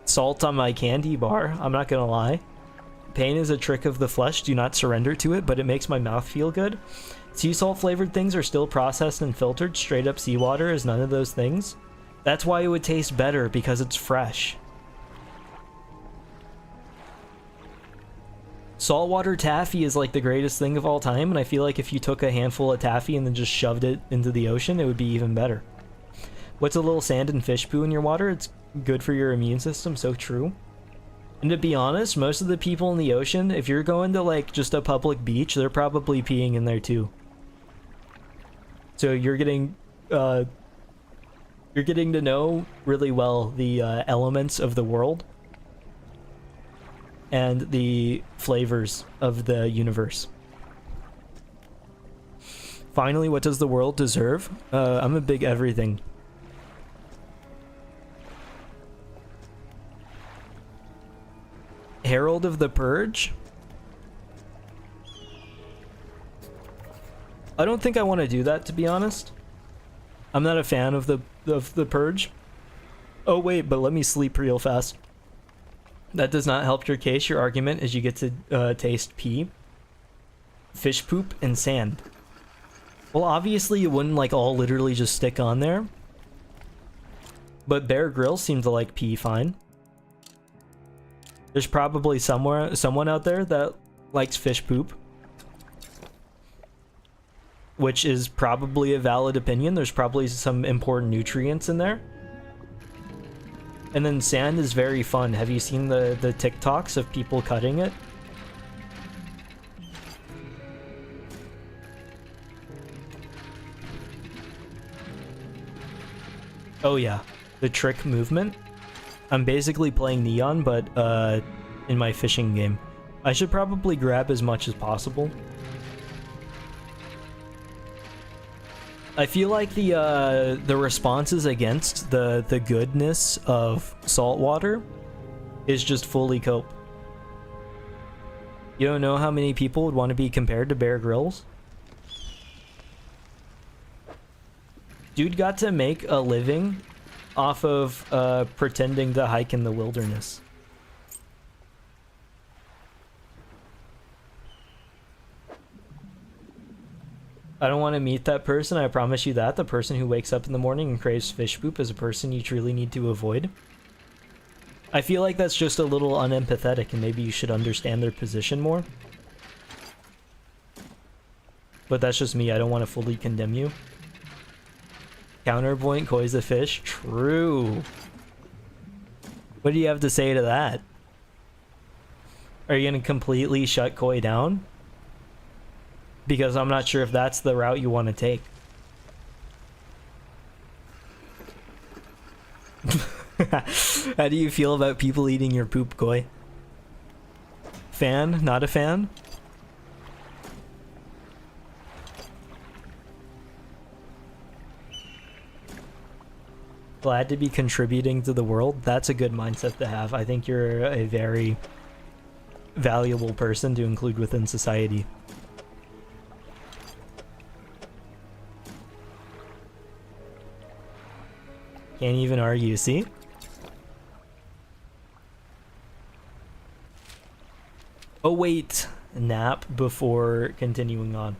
salt on my candy bar, I'm not gonna lie. Pain is a trick of the flesh, do not surrender to it, but it makes my mouth feel good. Sea salt flavored things are still processed and filtered. Straight up seawater is none of those things. That's why it would taste better, because it's fresh. Saltwater taffy is like the greatest thing of all time, and I feel like if you took a handful of taffy and then just shoved it into the ocean, it would be even better. What's a little sand and fish poo in your water? It's good for your immune system, so true. And to be honest, most of the people in the ocean, if you're going to like just a public beach, they're probably peeing in there too. So you're getting to know really well the elements of the world and the flavors of the universe. Finally, what does the world deserve? I'm a big everything. Herald of the Purge? I don't think I want to do that, to be honest. I'm not a fan of the Purge. Oh wait, but let me sleep real fast. That does not help your case. Your argument is you get to taste pee, fish poop, and sand. Well, obviously it wouldn't like all literally just stick on there. But Bear Grylls seem to like pee fine. There's probably someone out there that likes fish poop. Which is probably a valid opinion. There's probably some important nutrients in there. And then sand is very fun. Have you seen the TikToks of people cutting it? Oh yeah, the trick movement. I'm basically playing Neon, but in my fishing game. I should probably grab as much as possible. I feel like the responses against the goodness of saltwater is just fully cope. You don't know how many people would want to be compared to Bear Grylls? Dude got to make a living off of pretending to hike in the wilderness. I don't want to meet that person, I promise you that. The person who wakes up in the morning and craves fish poop is a person you truly need to avoid. I feel like that's just a little unempathetic, and maybe you should understand their position more. But that's just me, I don't want to fully condemn you. Counterpoint, koi's a fish. True. What do you have to say to that? Are you going to completely shut koi down? Because I'm not sure if that's the route you want to take. How do you feel about people eating your poop, koi? Fan? Not a fan? Glad to be contributing to the world. That's a good mindset to have. I think you're a very valuable person to include within society. Can't even argue, see? Oh wait, nap before continuing on.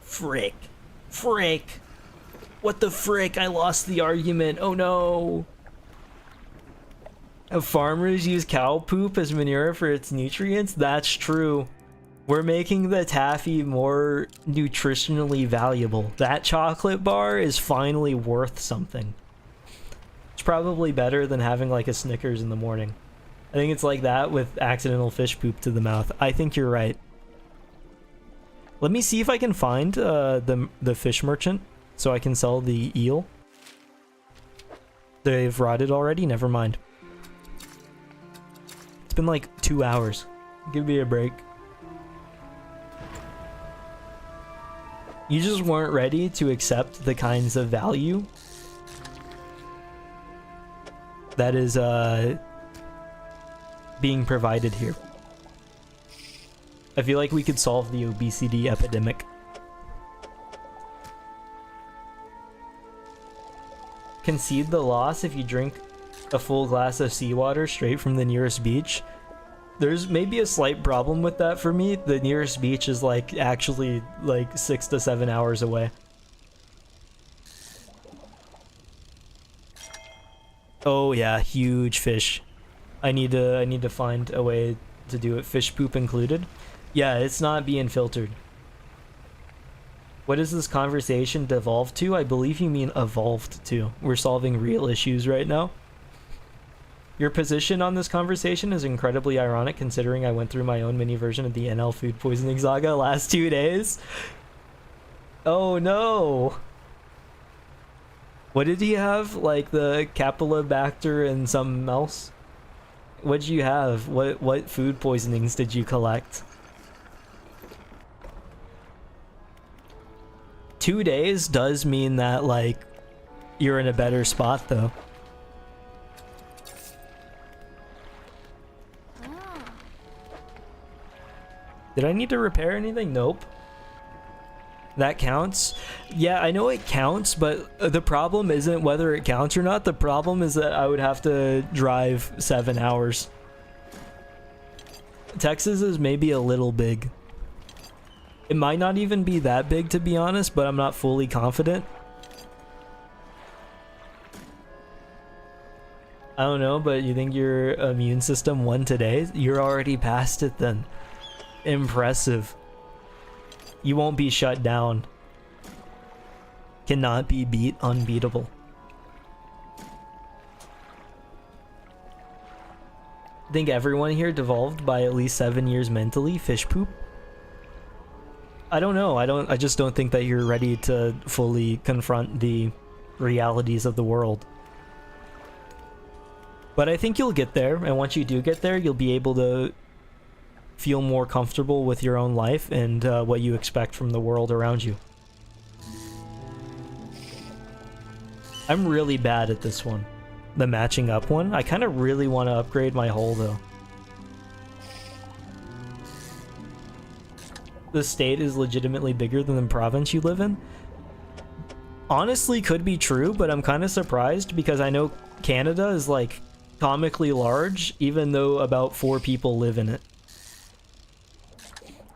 Frick. Frick. What the frick? I lost the argument. Oh no. Farmers use cow poop as manure for its nutrients? That's true. We're making the taffy more nutritionally valuable. That chocolate bar is finally worth something. It's probably better than having like a Snickers in the morning. I think it's like that with accidental fish poop to the mouth. I think you're right. Let me see if I can find the fish merchant so I can sell the eel. They've rotted already? Never mind. It's been like 2 hours. Give me a break. You just weren't ready to accept the kinds of value that is being provided here. I feel like we could solve the obesity epidemic. Concede the loss if you drink a full glass of seawater straight from the nearest beach. There's maybe a slight problem with that for me. The nearest beach is like actually like 6 to 7 hours away. Oh yeah, huge fish. I need to find a way to do it. Fish poop included. Yeah, it's not being filtered. What does this conversation devolve to? I believe you mean evolved to. We're solving real issues right now. Your position on this conversation is incredibly ironic considering I went through my own mini version of the NL food poisoning saga last 2 days. Oh no! What did he have? Like the Campylobacter and something else? What did you have? What food poisonings did you collect? 2 days does mean that like you're in a better spot though. Did I need to repair anything? Nope. That counts? Yeah, I know it counts, but the problem isn't whether it counts or not. The problem is that I would have to drive 7 hours. Texas is maybe a little big. It might not even be that big, to be honest, but I'm not fully confident. I don't know, but you think your immune system won today? You're already past it then. Impressive. You won't be shut down. Cannot be beat, unbeatable. Think everyone here devolved by at least 7 years mentally? Fish poop? I don't know. I just don't think that you're ready to fully confront the realities of the world. But I think you'll get there, and once you do get there, you'll be able to feel more comfortable with your own life and what you expect from the world around you. I'm really bad at this one. The matching up one. I kind of really want to upgrade my hull though. The state is legitimately bigger than the province you live in. Honestly, could be true, but I'm kind of surprised because I know Canada is like comically large, even though about 4 people live in it.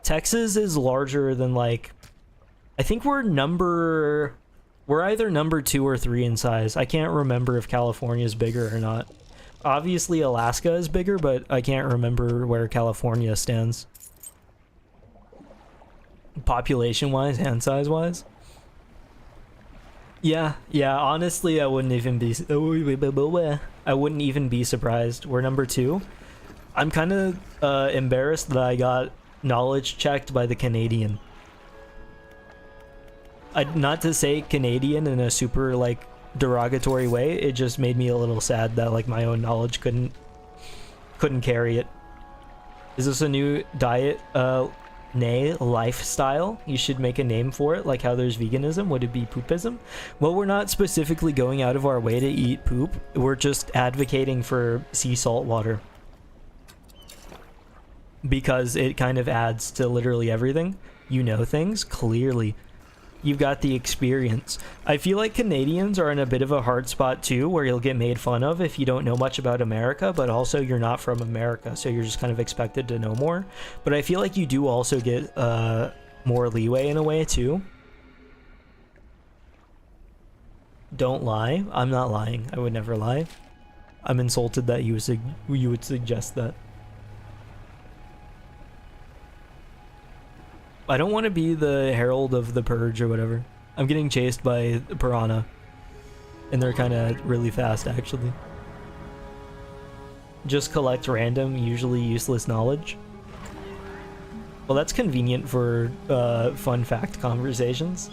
Texas is larger than like, I think we're either number 2 or 3 in size. I can't remember if California is bigger or not. Obviously Alaska is bigger, but I can't remember where California stands. Population-wise and size-wise. Yeah, honestly I wouldn't even be surprised. We're number 2. I'm kind of embarrassed that I got knowledge checked by the Canadian. Not to say Canadian in a super like derogatory way, it just made me a little sad that like my own knowledge couldn't carry it. Is this a new diet nay lifestyle? You should make a name for it, like how there's veganism. Would it be poopism? Well, we're not specifically going out of our way to eat poop. We're just advocating for sea salt water because it kind of adds to literally everything. You know things clearly. You've got the experience. I feel like Canadians are in a bit of a hard spot too, where you'll get made fun of if you don't know much about America, but also you're not from America, so you're just kind of expected to know more. But I feel like you do also get more leeway in a way too. Don't lie. I'm not lying. I would never lie. I'm insulted that you would suggest that. I don't want to be the herald of the purge or whatever. I'm getting chased by piranha. And they're kind of really fast, actually. Just collect random, usually useless knowledge. Well, that's convenient for fun fact conversations.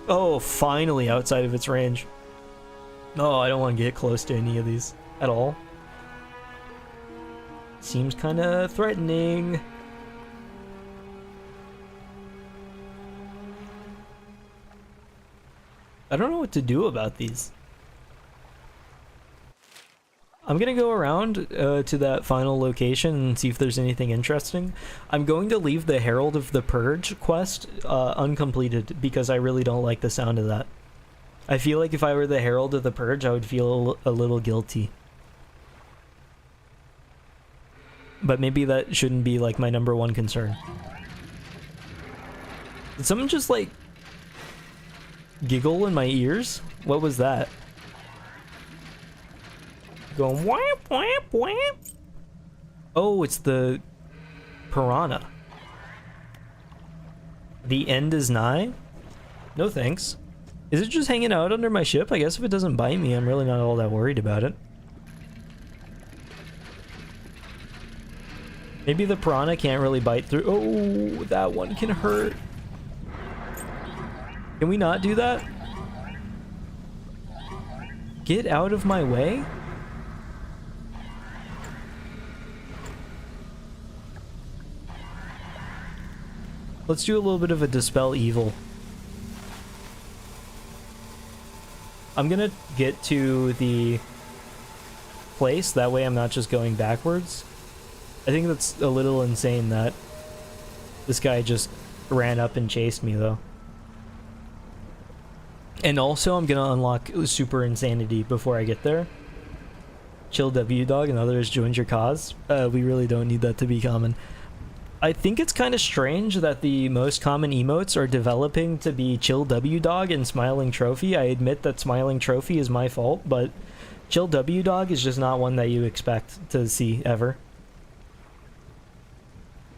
Oh, finally outside of its range. Oh, I don't want to get close to any of these at all. Seems kind of threatening. I don't know what to do about these. I'm gonna go around to that final location and see if there's anything interesting. I'm going to leave the Herald of the Purge quest uncompleted because I really don't like the sound of that. I feel like if I were the Herald of the Purge, I would feel a little guilty. But maybe that shouldn't be like my #1 concern. Did someone just like giggle in my ears? What was that? Going whap whap whap. Oh, it's the piranha. The end is nigh? No thanks. Is it just hanging out under my ship? I guess if it doesn't bite me, I'm really not all that worried about it. Maybe the piranha can't really bite through. Oh, that one can hurt. Can we not do that? Get out of my way? Let's do a little bit of a dispel evil. I'm gonna get to the place, that way I'm not just going backwards. I think that's a little insane that this guy just ran up and chased me though. And also I'm gonna unlock super insanity before I get there. Chill W dog and others joined your cause. We really don't need that to be common. I think it's kind of strange that the most common emotes are developing to be Chill W Dog and Smiling Trophy. I admit that Smiling Trophy is my fault, but Chill W Dog is just not one that you expect to see ever.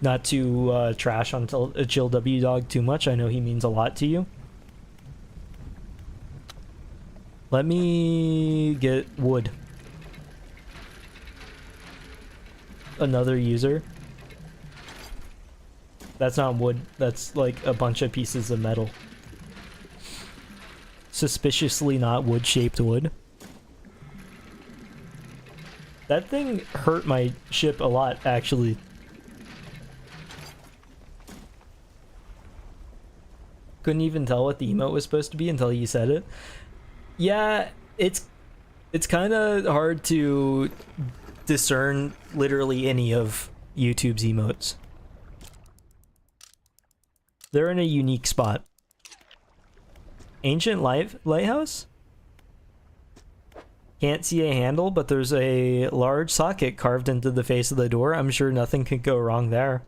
Not to trash on Chill W Dog too much. I know he means a lot to you. Let me get wood. Another user. That's not wood. That's like a bunch of pieces of metal. Suspiciously not wood-shaped wood. That thing hurt my ship a lot, actually. Couldn't even tell what the emote was supposed to be until you said it. Yeah, it's kind of hard to discern literally any of YouTube's emotes. They're in a unique spot. Ancient lighthouse? Can't see a handle, but there's a large socket carved into the face of the door. I'm sure nothing could go wrong there.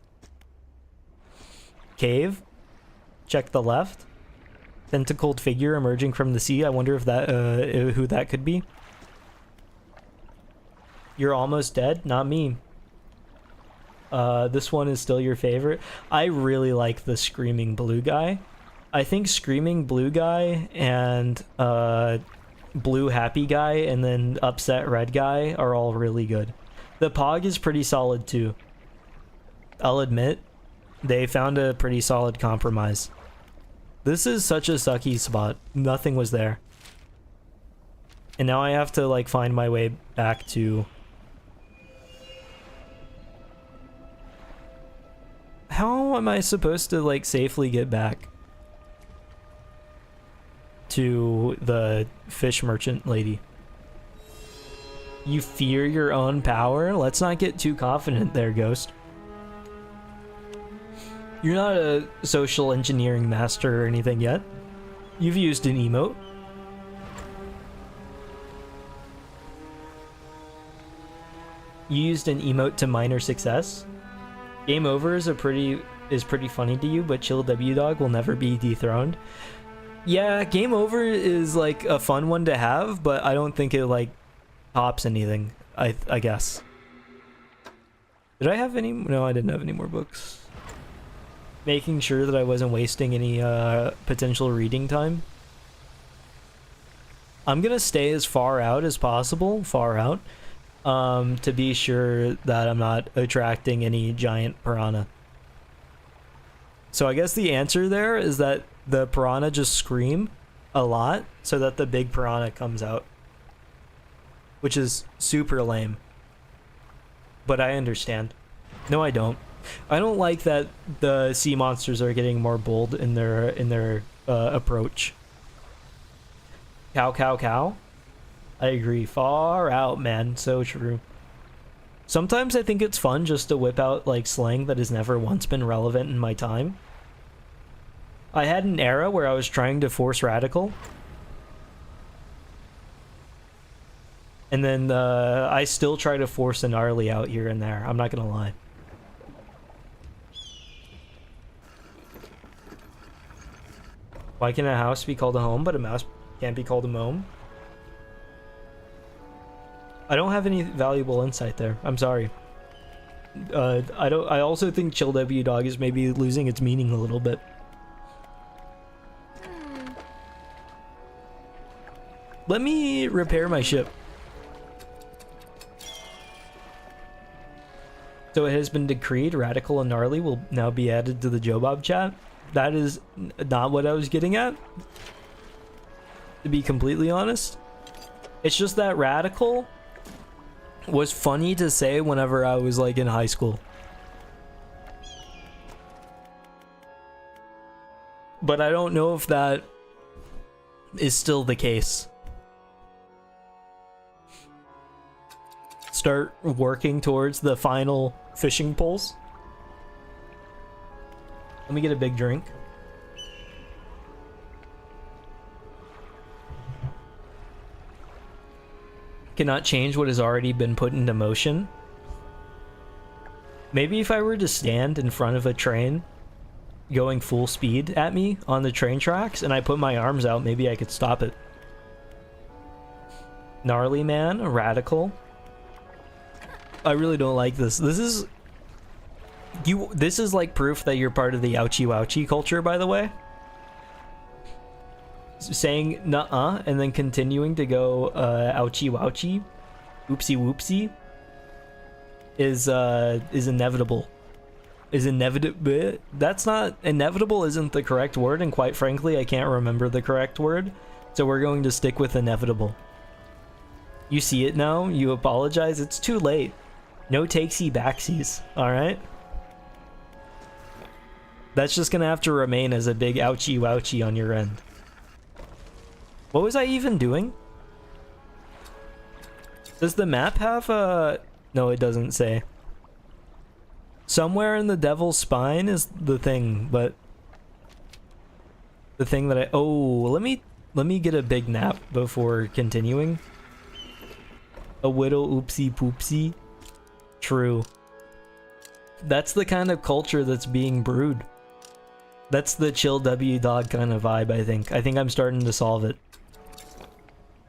Cave? Check the left. Tentacled figure emerging from the sea. I wonder if that who that could be. You're almost dead? Not me. This one is still your favorite. I really like the Screaming Blue guy. I think Screaming Blue guy and Blue Happy guy and then Upset Red guy are all really good. The Pog is pretty solid too. I'll admit, they found a pretty solid compromise. This is such a sucky spot. Nothing was there. And now I have to like find my way back to... How am I supposed to like safely get back to the fish merchant lady? You fear your own power? Let's not get too confident there, Ghost. You're not a social engineering master or anything yet. You've used an emote. You used an emote to minor success. Game over is pretty funny to you, but Chill W Dog will never be dethroned. Yeah, game over is like a fun one to have, but I don't think it like tops anything. I guess. Did I have any? No, I didn't have any more books. Making sure that I wasn't wasting any potential reading time. I'm gonna stay as far out as possible, to be sure that I'm not attracting any giant piranha. So I guess the answer there is that the piranha just scream a lot so that the big piranha comes out. Which is super lame. But I understand. No, I don't. I don't like that the sea monsters are getting more bold in their approach. Cow, cow, cow. I agree. Far out, man. So true. Sometimes I think it's fun just to whip out like slang that has never once been relevant in my time. I had an era where I was trying to force radical. And then I still try to force a gnarly out here and there. I'm not gonna lie. Why can a house be called a home, but a mouse can't be called a mome? I don't have any valuable insight there. I'm sorry. I also think Chill W Dog is maybe losing its meaning a little bit. Let me repair my ship. So it has been decreed Radical and Gnarly will now be added to the Jobob chat. That is not what I was getting at, to be completely honest. It's just that Radical was funny to say whenever I was like in high school. But I don't know if that is still the case. Start working towards the final fishing poles. Let me get a big drink. Cannot change what has already been put into motion. Maybe if I were to stand in front of a train going full speed at me on the train tracks and I put my arms out, maybe I could stop it. Gnarly man, radical. I really don't like this. This is like proof that you're part of the ouchie wouchie culture, by the way. Saying nuh-uh and then continuing to go ouchie wouchie, oopsie whoopsie is inevitable. Is inevitable. That's not inevitable, isn't the correct word, and quite frankly I can't remember the correct word, so we're going to stick with inevitable. You see it now, you apologize, it's too late. No takesy backsies, alright? That's just gonna have to remain as a big ouchie wouchie on your end. What was I even doing? Does the map have a... No, it doesn't say. Somewhere in the devil's spine is the thing, but... The thing that I... Oh, let me get a big nap before continuing. A whittle oopsie poopsie. True. That's the kind of culture that's being brewed. That's the chill W dog kind of vibe, I think. I think I'm starting to solve it.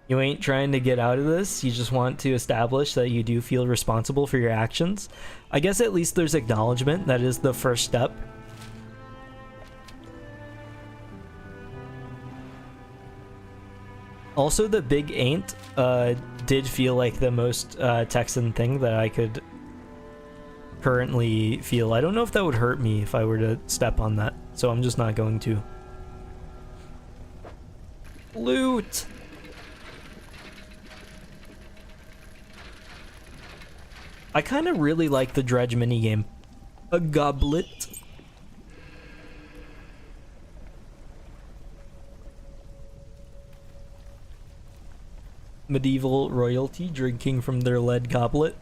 You ain't trying to get out of this, you just want to establish that you do feel responsible for your actions. I guess at least there's acknowledgement, that is the first step. Also, the big ain't did feel like the most Texan thing that I could currently feel. I don't know if that would hurt me if I were to step on that, so I'm just not going to. Loot! I kind of really like the Dredge minigame. A goblet. Medieval royalty drinking from their lead goblet.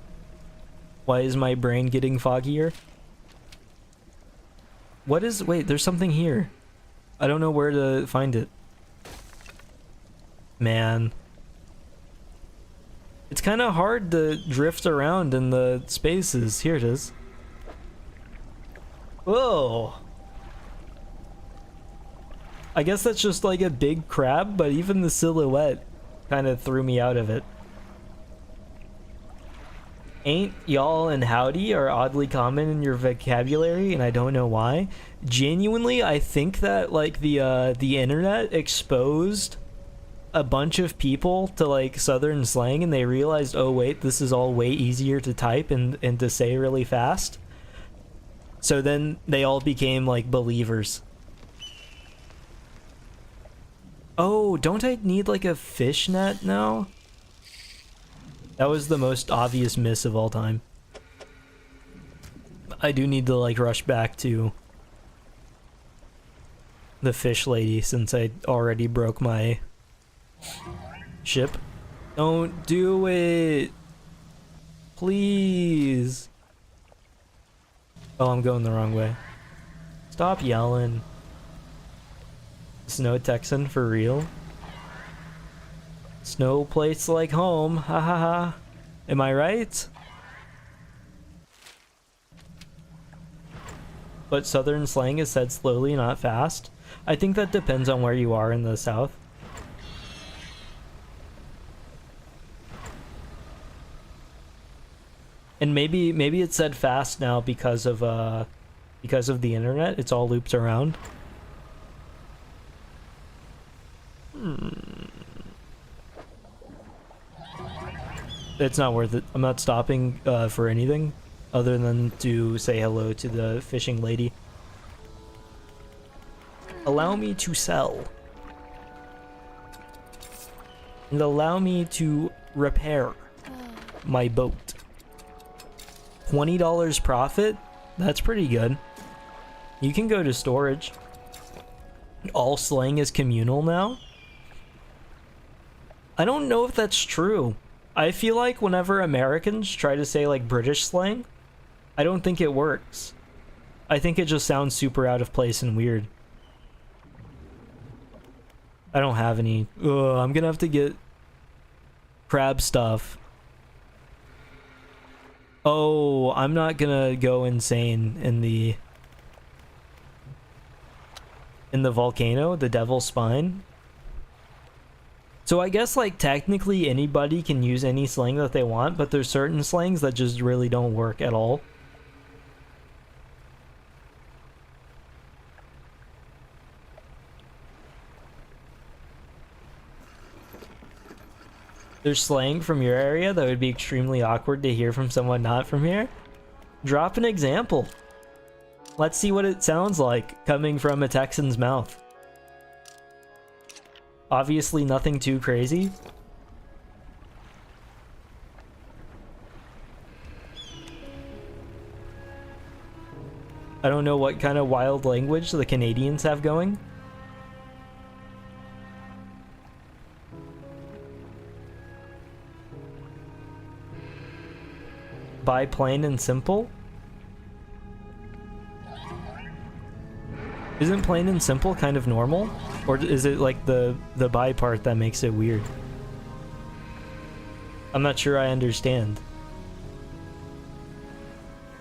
Why is my brain getting foggier? What is... Wait, there's something here. I don't know where to find it. Man. It's kind of hard to drift around in the spaces. Here it is. Whoa. I guess that's just like a big crab, but even the silhouette kind of threw me out of it. Ain't, y'all, and howdy are oddly common in your vocabulary, and I don't know why. Genuinely, I think that like the internet exposed a bunch of people to like southern slang, and they realized, oh wait, this is all way easier to type and to say really fast. So then they all became like believers. Oh, don't I need like a fish net now? That was the most obvious miss of all time. I do need to like rush back to the fish lady since I already broke my ship. Don't do it. Please. Oh, I'm going the wrong way. Stop yelling. Snow Texan for real? Snow place like home. Ha ha ha. Am I right? But southern slang is said slowly, not fast. I think that depends on where you are in the south. And maybe it's said fast now because of the internet. It's all looped around. It's not worth it. I'm not stopping for anything other than to say hello to the fishing lady. Allow me to sell. And allow me to repair my boat. $20 profit? That's pretty good. You can go to storage. All slang is communal now? I don't know if that's true. I feel like whenever Americans try to say like British slang, I don't think it works. I think it just sounds super out of place and weird. I don't have any. Ugh, I'm gonna have to get crab stuff. Oh, I'm not gonna go insane in the volcano, the Devil's Spine. So I guess, like, technically anybody can use any slang that they want, but there's certain slangs that just really don't work at all. There's slang from your area that would be extremely awkward to hear from someone not from here. Drop an example. Let's see what it sounds like coming from a Texan's mouth. Obviously nothing too crazy. I don't know what kind of wild language the Canadians have going. By plain and simple? Isn't plain and simple kind of normal? Or is it like the by part that makes it weird? I'm not sure I understand.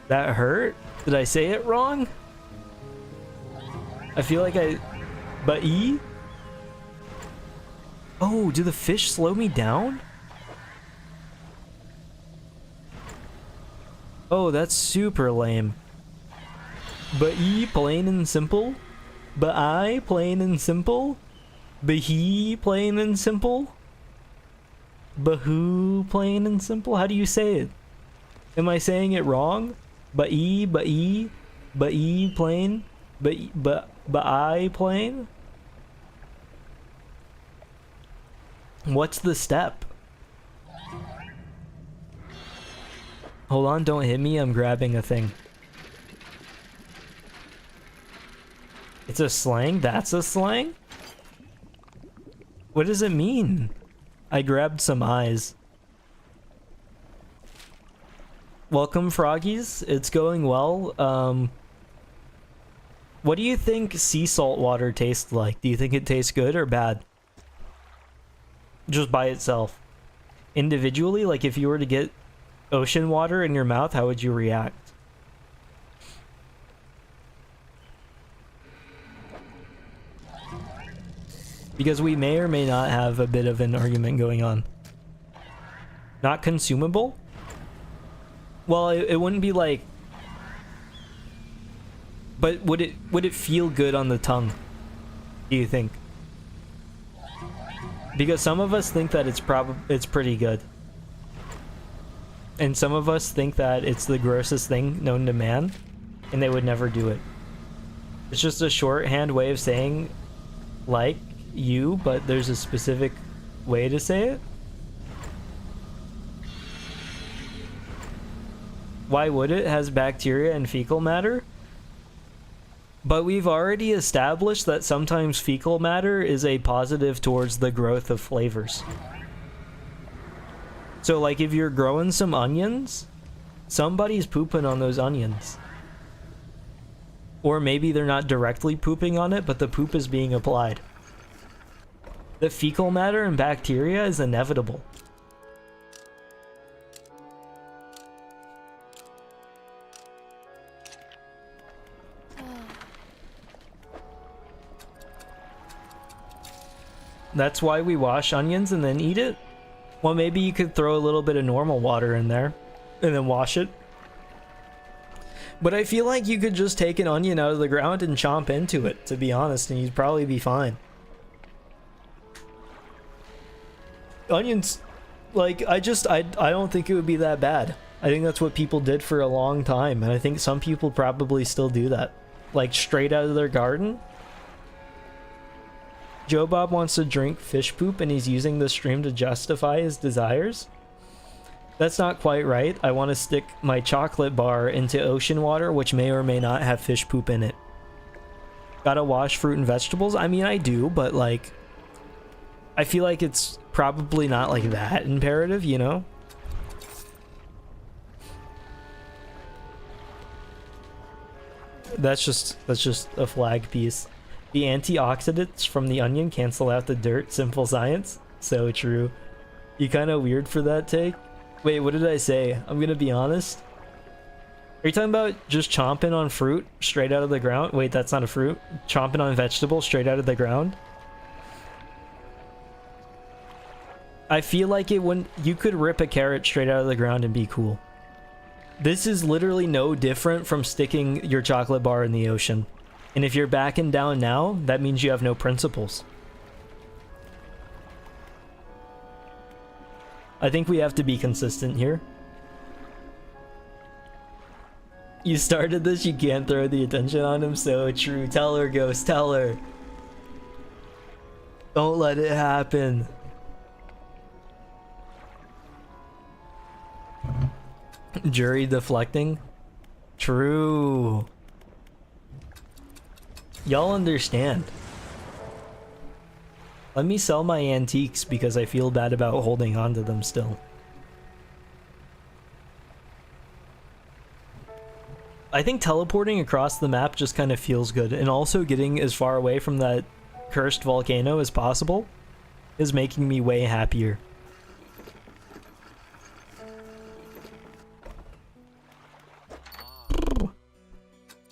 That hurt? Did I say it wrong? I feel like But E? Oh, do the fish slow me down? Oh, that's super lame. But E, plain and simple? But I, plain and simple? But he, plain and simple? But who, plain and simple? How do you say it? Am I saying it wrong? But E, but E, but E, plain? But I, plain? What's the step? Hold on, don't hit me, I'm grabbing a thing. It's a slang? That's a slang? What does it mean? I grabbed some eyes. Welcome, froggies. It's going well. What do you think sea salt water tastes like? Do you think it tastes good or bad? Just by itself. Individually, like if you were to get ocean water in your mouth, how would you react? Because we may or may not have a bit of an argument going on. Not consumable? Well, it wouldn't be like... But would it feel good on the tongue? Do you think? Because some of us think that it's pretty good. And some of us think that it's the grossest thing known to man, and they would never do it. It's just a shorthand way of saying, like, you, but there's a specific way to say it. Why would it? It has bacteria and fecal matter? But we've already established that sometimes fecal matter is a positive towards the growth of flavors. So like if you're growing some onions, somebody's pooping on those onions. Or maybe they're not directly pooping on it, but the poop is being applied. The fecal matter and bacteria is inevitable. That's why we wash onions and then eat it? Well, maybe you could throw a little bit of normal water in there and then wash it. But I feel like you could just take an onion out of the ground and chomp into it, to be honest, and you'd probably be fine. Onions, like, I don't think it would be that bad. I think that's what people did for a long time, and I think some people probably still do that. Like, straight out of their garden. Joe Bob wants to drink fish poop and he's using the stream to justify his desires. That's not quite right. I want to stick my chocolate bar into ocean water, which may or may not have fish poop in it. Gotta wash fruit and vegetables? I mean, I do, but like... I feel like it's probably not like that imperative, you know? That's just a flag piece. The antioxidants from the onion cancel out the dirt. Simple science. So true. You kind of weird for that take. Wait, what did I say? I'm gonna be honest. Are you talking about just chomping on fruit straight out of the ground? Wait, that's not a fruit. Chomping on vegetables straight out of the ground? I feel like it wouldn't. You could rip a carrot straight out of the ground and be cool. This is literally no different from sticking your chocolate bar in the ocean. And if you're backing down now, that means you have no principles. I think we have to be consistent here. You started this, you can't throw the attention on him. So true. Tell her, Ghost, tell her. Don't let it happen. Jury deflecting. True. Y'all understand. Let me sell my antiques because I feel bad about holding on to them still. I think teleporting across the map just kind of feels good, and also getting as far away from that cursed volcano as possible is making me way happier.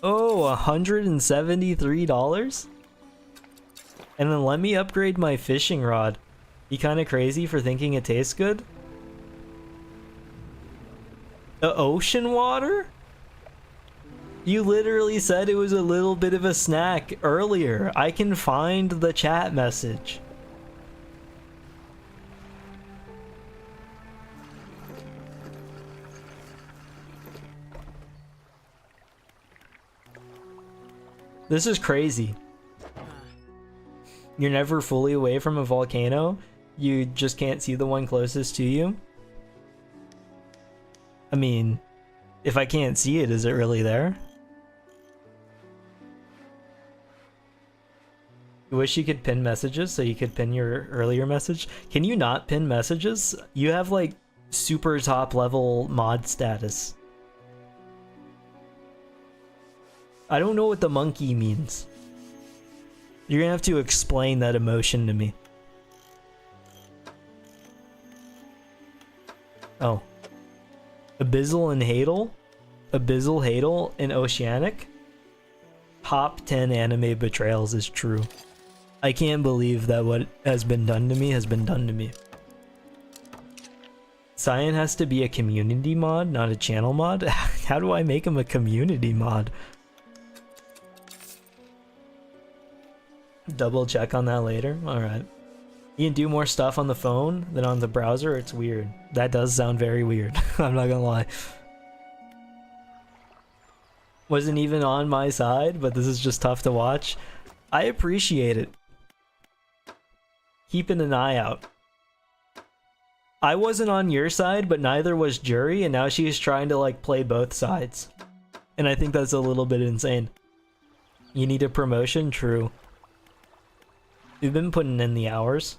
Oh, $173? And then let me upgrade my fishing rod. You kind of crazy for thinking it tastes good? The ocean water? You literally said it was a little bit of a snack earlier. I can find the chat message. This is crazy. You're never fully away from a volcano. You just can't see the one closest to you. I mean, if I can't see it, is it really there? You wish you could pin messages so you could pin your earlier message. Can you not pin messages? You have like super top level mod status. I don't know what the monkey means. You're gonna have to explain that emotion to me. Oh. Abyssal and Hadal? Abyssal, Hadal, and Oceanic? Top 10 anime betrayals is true. I can't believe that what has been done to me has been done to me. Cyan has to be a community mod, not a channel mod? How do I make him a community mod? Double check on that later. Alright. You can do more stuff on the phone than on the browser. It's weird. That does sound very weird. I'm not gonna lie. Wasn't even on my side, but this is just tough to watch. I appreciate it. Keeping an eye out. I wasn't on your side, but neither was Jury, and now she's trying to like play both sides. And I think that's a little bit insane. You need a promotion? True. We've been putting in the hours.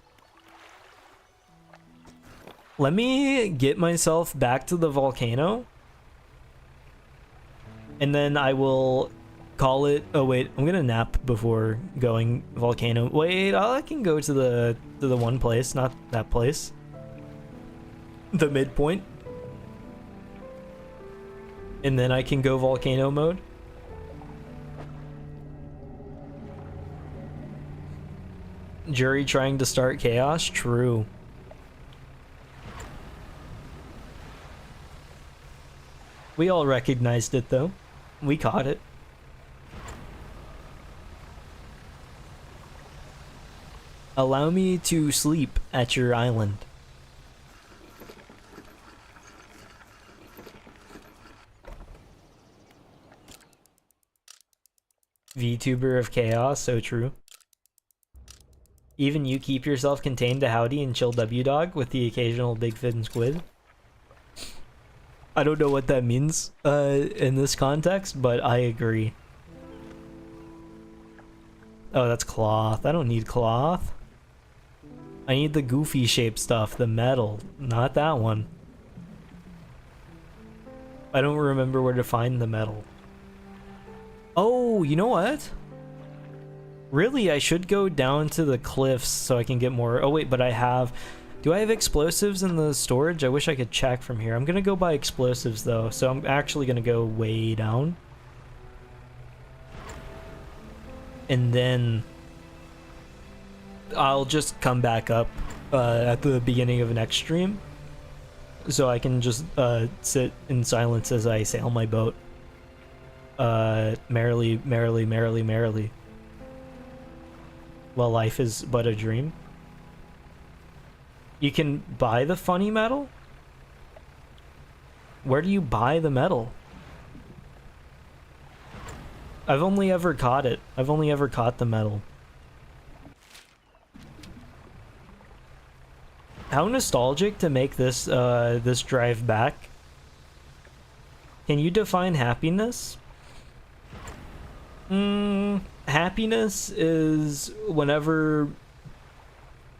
Let me get myself back to the volcano. And then I will call it. Oh wait, I'm gonna nap before going volcano. Wait, I can go to the one place, not that place. The midpoint. And then I can go volcano mode. Jury trying to start chaos? True. We all recognized it though. We caught it. Allow me to sleep at your island. VTuber of chaos, so true. Even you keep yourself contained to Howdy and chill W-Dog with the occasional big fin squid. I don't know what that means in this context, but I agree. Oh, that's cloth. I don't need cloth. I need the goofy shaped stuff, the metal, not that one. I don't remember where to find the metal. Oh, you know what? Really, I should go down to the cliffs so I can get more. Oh wait, but I have Do I have explosives in the storage? I wish I could check from here. I'm gonna go buy explosives though, so I'm actually gonna go way down. And then I'll just come back up at the beginning of next stream, so I can just sit in silence as I sail my boat. Merrily, merrily, merrily, merrily. Well, life is but a dream. You can buy the funny metal? Where do you buy the metal? I've only ever caught it. I've only ever caught the metal. How nostalgic to make this this drive back. Can you define happiness? Happiness is whenever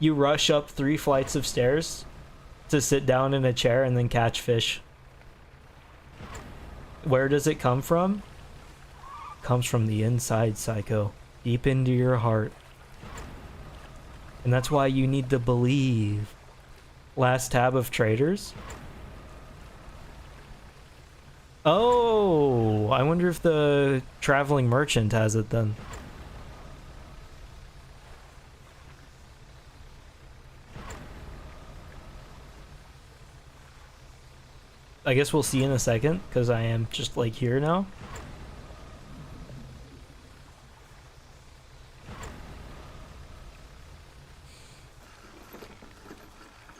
you rush up 3 flights of stairs to sit down in a chair and then catch fish. Where does it come from? It comes from the inside, psycho. Deep into your heart. And that's why you need to believe. Last tab of traders. Oh, I wonder if the traveling merchant has it then. I guess we'll see in a second, because I am just like here now.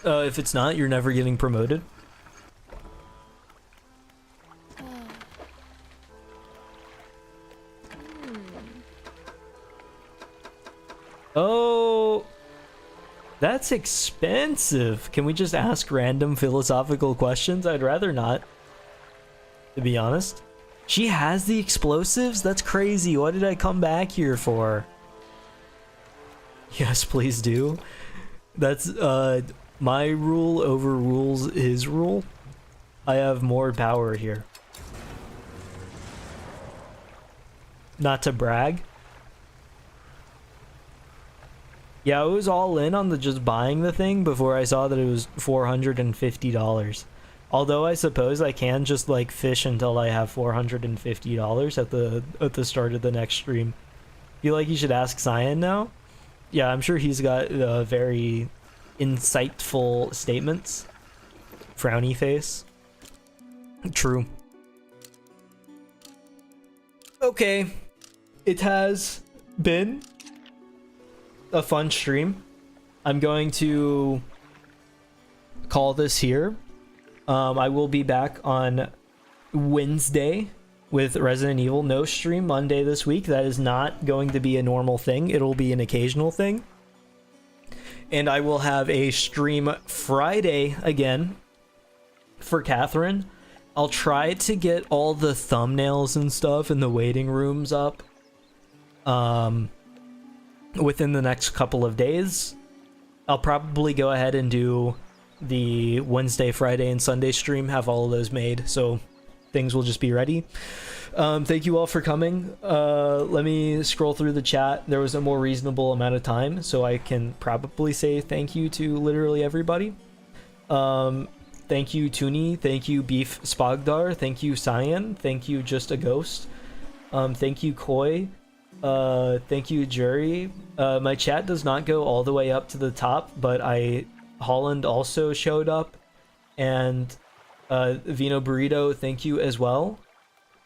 If it's not, you're never getting promoted. Oh, that's expensive. Can we just ask random philosophical questions? I'd rather not, to be honest. She has the explosives? That's crazy. What did I come back here for? Yes, please do. That's, my rule overrules his rule. I have more power here. Not to brag. Yeah, I was all in on the just buying the thing before I saw that it was $450. Although I suppose I can just like fish until I have $450 at the start of the next stream. Feel like you should ask Cyan now? Yeah, I'm sure he's got very insightful statements. Frowny face. True. Okay. It has been a fun stream. I'm going to call this here. I will be back on Wednesday with Resident Evil. No stream Monday this week. That is not going to be a normal thing. It'll be an occasional thing. And I will have a stream Friday again for Catherine. I'll try to get all the thumbnails and stuff in the waiting rooms up within the next couple of days. I'll probably go ahead and do the Wednesday, Friday, and Sunday stream, have all of those made, so things will just be ready. Thank you all for coming. Let me scroll through the chat. There was a more reasonable amount of time, so I can probably say thank you to literally everybody. Thank you, Toonie. Thank you, Beef Spogdar. Thank you, Cyan. Thank you, Just a Ghost. Thank you, Koi. Thank you, Jury. My chat does not go all the way up to the top, but Holland also showed up, and Vino Burrito, thank you as well.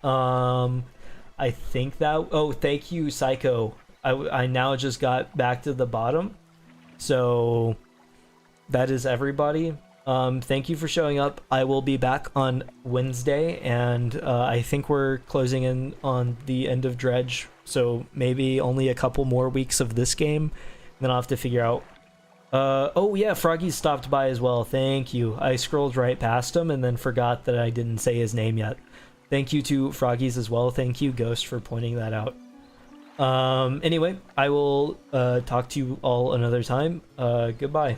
I think that, oh, thank you, Psycho. I now just got back to the bottom, so that is everybody. Thank you for showing up. I will be back on Wednesday, and I think we're closing in on the end of Dredge, so maybe only a couple more weeks of this game, then I'll have to figure out. Oh yeah, Froggy stopped by as well. Thank you. I scrolled right past him and then forgot that I didn't say his name yet. Thank you to Froggies as well. Thank you, Ghost, for pointing that out. Anyway, I will talk to you all another time. Goodbye.